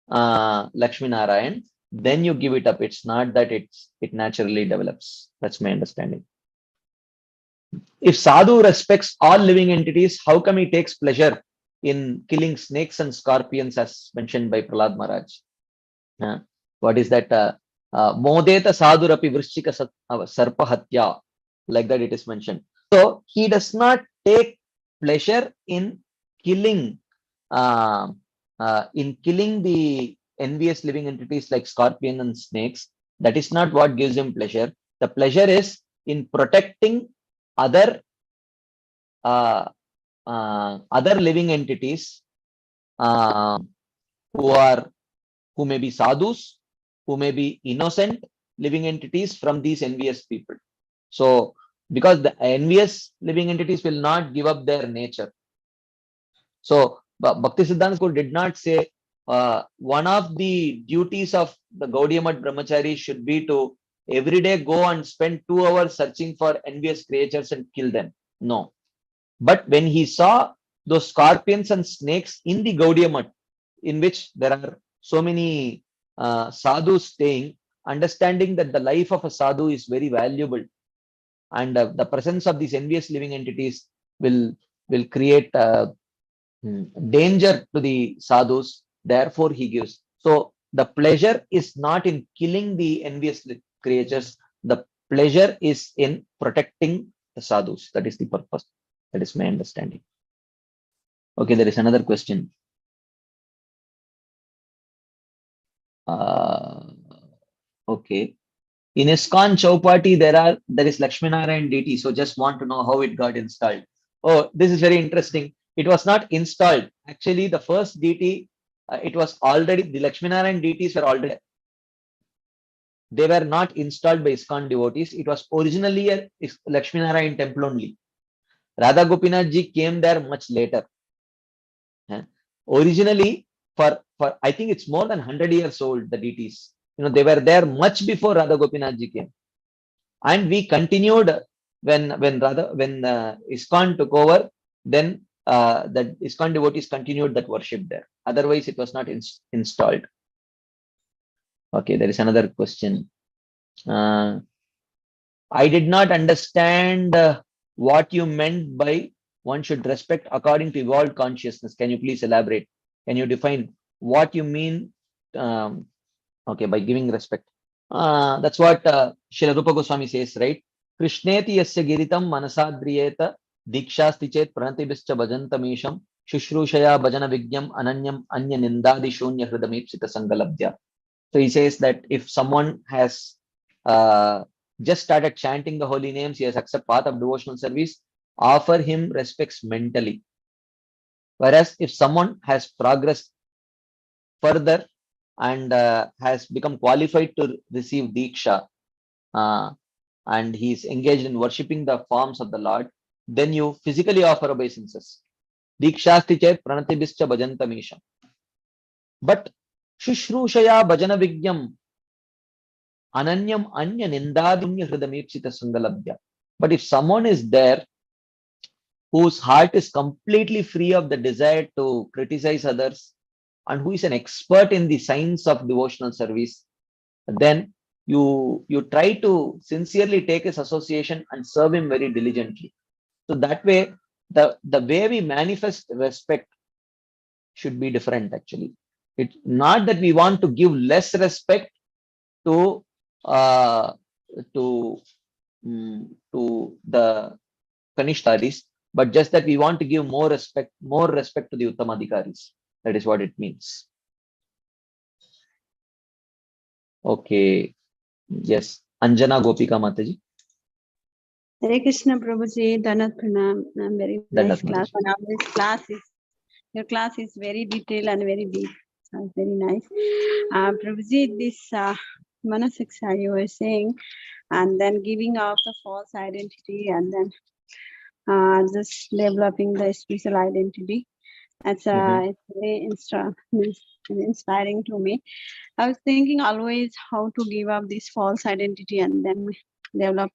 Lakshmi Narayan, then you give it up. It's not that it naturally develops. That's my understanding. If sadhu respects all living entities, how come he takes pleasure in killing snakes and scorpions as mentioned by Prahlad Maharaj? What is that? Modeta sadhurapi vrishchika sarpa hatya. Like that it is mentioned. So he does not take pleasure in killing the envious living entities like scorpion and snakes. That is not what gives him pleasure. The pleasure is in protecting other living entities who may be sadhus, who may be innocent living entities from these envious people. So because the envious living entities will not give up their nature. So Bhakti Siddhanta School did not say one of the duties of the Gaudiya Math Brahmachari should be to every day go and spend 2 hours searching for envious creatures and kill them. No. But when he saw those scorpions and snakes in the Gaudiya Math, in which there are so many sadhus staying, understanding that the life of a sadhu is very valuable, and the presence of these envious living entities will create danger to the sadhus. Therefore, he gives. So the pleasure is not in killing the envious creatures. The pleasure is in protecting the sadhus. That is the purpose. That is my understanding. Okay, there is another question. Okay. In ISKCON Chowpatty, there is Lakshminarayan deity. So just want to know how it got installed. Oh, this is very interesting. It was not installed. Actually, the first deity, it was already, the Lakshminarayan deities were already there. They were not installed by ISKCON devotees. It was originally a Lakshminarayan temple only. Radha Gopinath ji came there much later. Originally, for I think it's more than 100 years old, the deities. They were there much before Radha Gopinath ji came. And we continued when ISKCON took over, then the ISKCON devotees continued that worship there. Otherwise, it was not installed. Okay, there is another question. I did not understand what you meant by one should respect according to evolved consciousness. Can you please elaborate? Can you define what you mean? Okay, by giving respect. That's what Srila Rupa Goswami says, right? Krishneti yasya giritam manasadriyeta dikshasti chet pranatibhischa bhajantamisham shushrushaya bhajana vigyam ananyam anya nindadi shunya hridamipsita sangalabdya. So he says that if someone has just started chanting the holy names, he has accepted path of devotional service, offer him respects mentally. Whereas if someone has progressed further and has become qualified to receive Diksha, and he is engaged in worshipping the forms of the Lord, then you physically offer obeisances. Dikshasti chet pranatibhischa bhajantamisham. But Shushrushaya bhajana vigyam ananyam anya nindadunya hridamipsita sangalabdya. But if someone is there whose heart is completely free of the desire to criticize others and who is an expert in the science of devotional service, then you try to sincerely take his association and serve him very diligently. So that way, the way we manifest respect should be different actually. It's not that we want to give less respect to the Kanishtaris, but just that we want to give more respect to the Uttamadhikaris. That is what it means. Okay. Yes. Anjana Gopika Mataji. Hare Krishna Prabhuji, Danat Pranam. Very nice class. Your class is very detailed and very deep. So very nice. Prabhuji, this Manasiksha you were saying, and then giving up the false identity and then just developing the spiritual identity. That's it's very inspiring to me. I was thinking always how to give up this false identity and then develop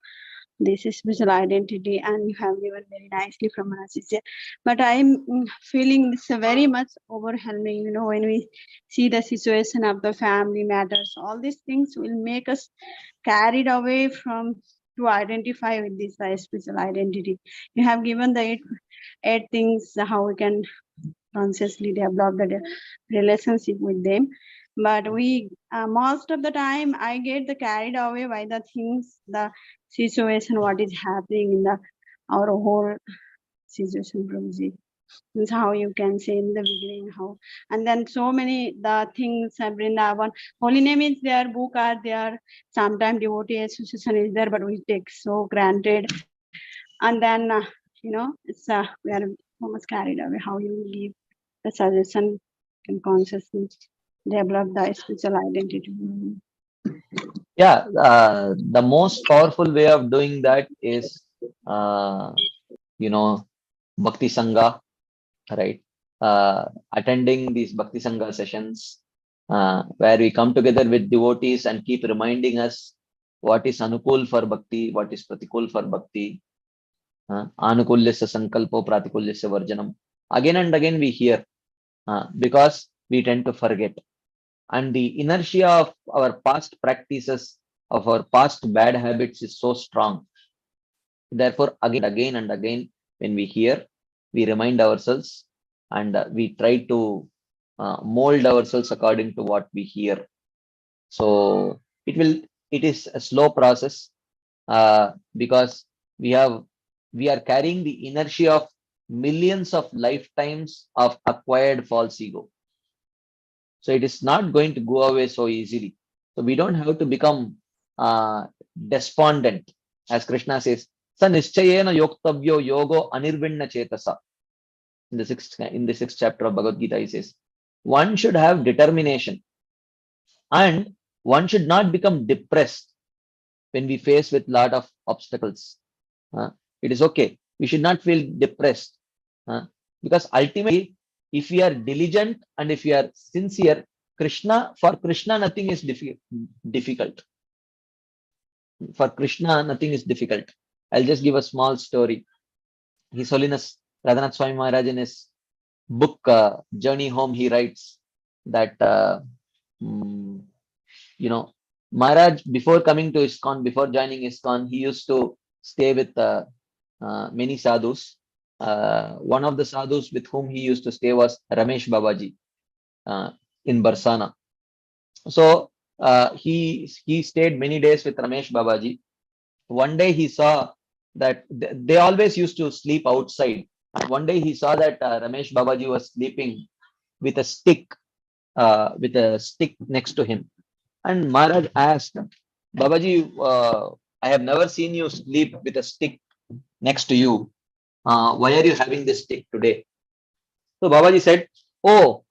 this spiritual identity, and you have given very nicely from Manasisya. But I'm feeling this very much overwhelming, when we see the situation of the family matters, all these things will make us carried away from to identify with this spiritual identity. You have given the eight things how we can consciously develop the relationship with them, but we most of the time I get carried away by the things, the situation, what is happening in our whole situation. Prabhuji, this is how you can say in the beginning how, and then so many the things Vrindavan, holy name is there, book are there, sometimes devotee association is there, but we take so granted, and then it's we are almost carried away. How you give the suggestion can consciously develop the spiritual identity. Yeah, the most powerful way of doing that is, Bhakti Sangha, right? Attending these Bhakti Sangha sessions, where we come together with devotees and keep reminding us what is Anukul for Bhakti, what is Pratikul for Bhakti. Anukulyasya Sankalpo, Pratikulyasya Varjanam. Again and again we hear, because we tend to forget. And the inertia of our past practices, of our past bad habits is so strong. Therefore, again and again, when we hear, we remind ourselves and we try to mold ourselves according to what we hear. So it is a slow process, because we are carrying the inertia of millions of lifetimes of acquired false ego. So it is not going to go away so easily. So we don't have to become despondent. As Krishna says, Sa nischayena yoktavyo yogo anirvinna chetasa. In the sixth chapter of Bhagavad Gita, he says, one should have determination and one should not become depressed when we face with lot of obstacles. It is okay. We should not feel depressed because ultimately, if we are diligent and if we are sincere, for Krishna, nothing is difficult. For Krishna, nothing is difficult. I'll just give a small story. His Holiness Radhanath Swami Maharaj in his book Journey Home, he writes that Maharaj, before coming to ISKCON, before joining ISKCON, he used to stay with many sadhus. One of the sadhus with whom he used to stay was Ramesh Babaji in Barsana. So he stayed many days with Ramesh Babaji. One day he saw that they always used to sleep outside. One day he saw that Ramesh Babaji was sleeping with a stick next to him. And Maharaj asked, Babaji, I have never seen you sleep with a stick next to you. Why are you having this stick today? So Babaji said, oh,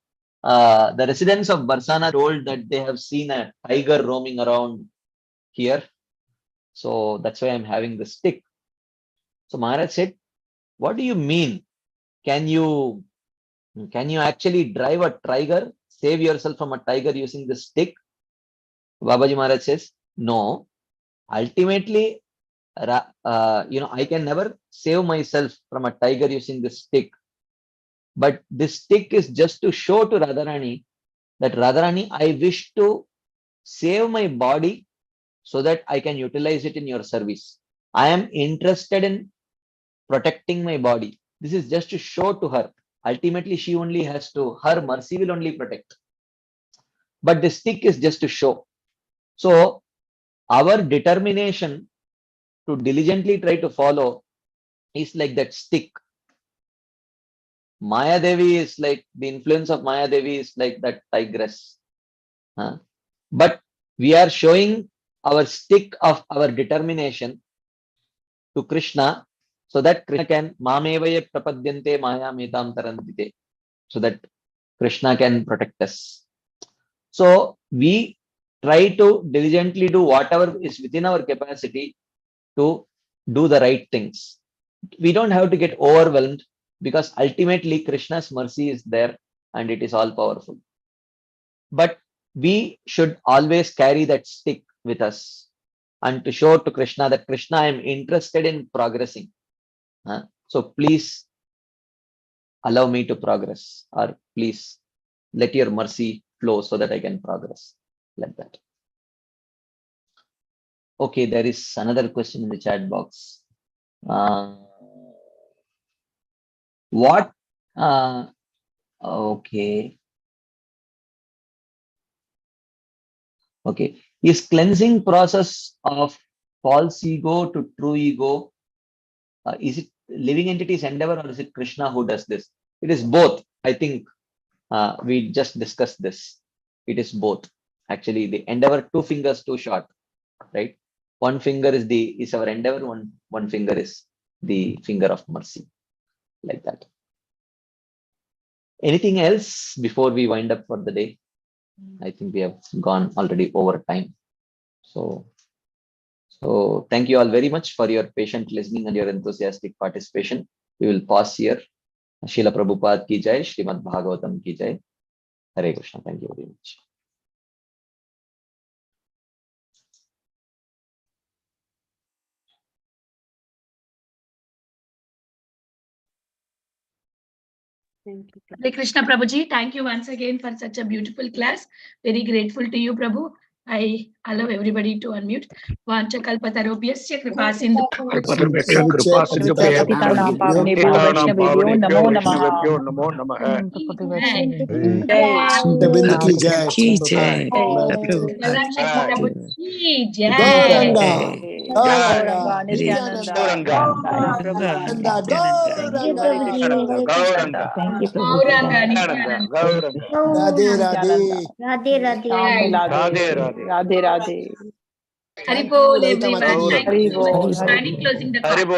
the residents of Barsana told that they have seen a tiger roaming around here. So that's why I'm having the stick. So Maharaj said, what do you mean? Can you actually drive a tiger, save yourself from a tiger using the stick? Babaji Maharaj says, no. Ultimately, I can never save myself from a tiger using this stick. But this stick is just to show to Radharani that Radharani, I wish to save my body so that I can utilize it in your service. I am interested in protecting my body. This is just to show to her. Ultimately, she only has to, her mercy will only protect. But the stick is just to show. So our determination to diligently try to follow is like that stick. Maya Devi is like, the influence of Maya Devi is like that tigress. But we are showing our stick of our determination to Krishna so that Krishna can mamevaya prapadyante maya metam tarantite, so that Krishna can protect us. So we try to diligently do whatever is within our capacity to do the right things. We don't have to get overwhelmed because ultimately Krishna's mercy is there and it is all powerful. But we should always carry that stick with us and to show to Krishna that Krishna, I am interested in progressing. So please allow me to progress, or please let your mercy flow so that I can progress, like that. Okay, there is another question in the chat box. Okay, is cleansing process of false ego to true ego, is it living entity's endeavor or is it Krishna who does this? It is both. I think we just discussed this. It is both. Actually, the endeavor, two fingers too short, right? One finger is our endeavor, one finger is the finger of mercy, like that. Anything else before we wind up for the day? I think we have gone already over time. So thank you all very much for your patient listening and your enthusiastic participation. We will pause here. Srila Prabhupada ki jai, Srimad Bhagavatam ki jai. Hare Krishna. Thank you very much. Thank you. Hare Krishna Prabhuji, thank you once again for such a beautiful class. Very grateful to you, Prabhu. I allow everybody to unmute. Vancha kalpatarubhyasya kripa sindhu. नमो नमः। Balaram Shakti Prabhu ki jai. Gauranga, Nityananda, Nityananda, Nityananda, Gauranga. Gauranga. Thank you, Prabhuji. Gauranga, Nityananda. Nityananda. Radhe Radhe. Radhe Radhe. Radhe Radhe. Radhe Radhe. Hari Bol, Lalita everyone. Mataji. Thank you so much for Hari Bol. standing, closing the call.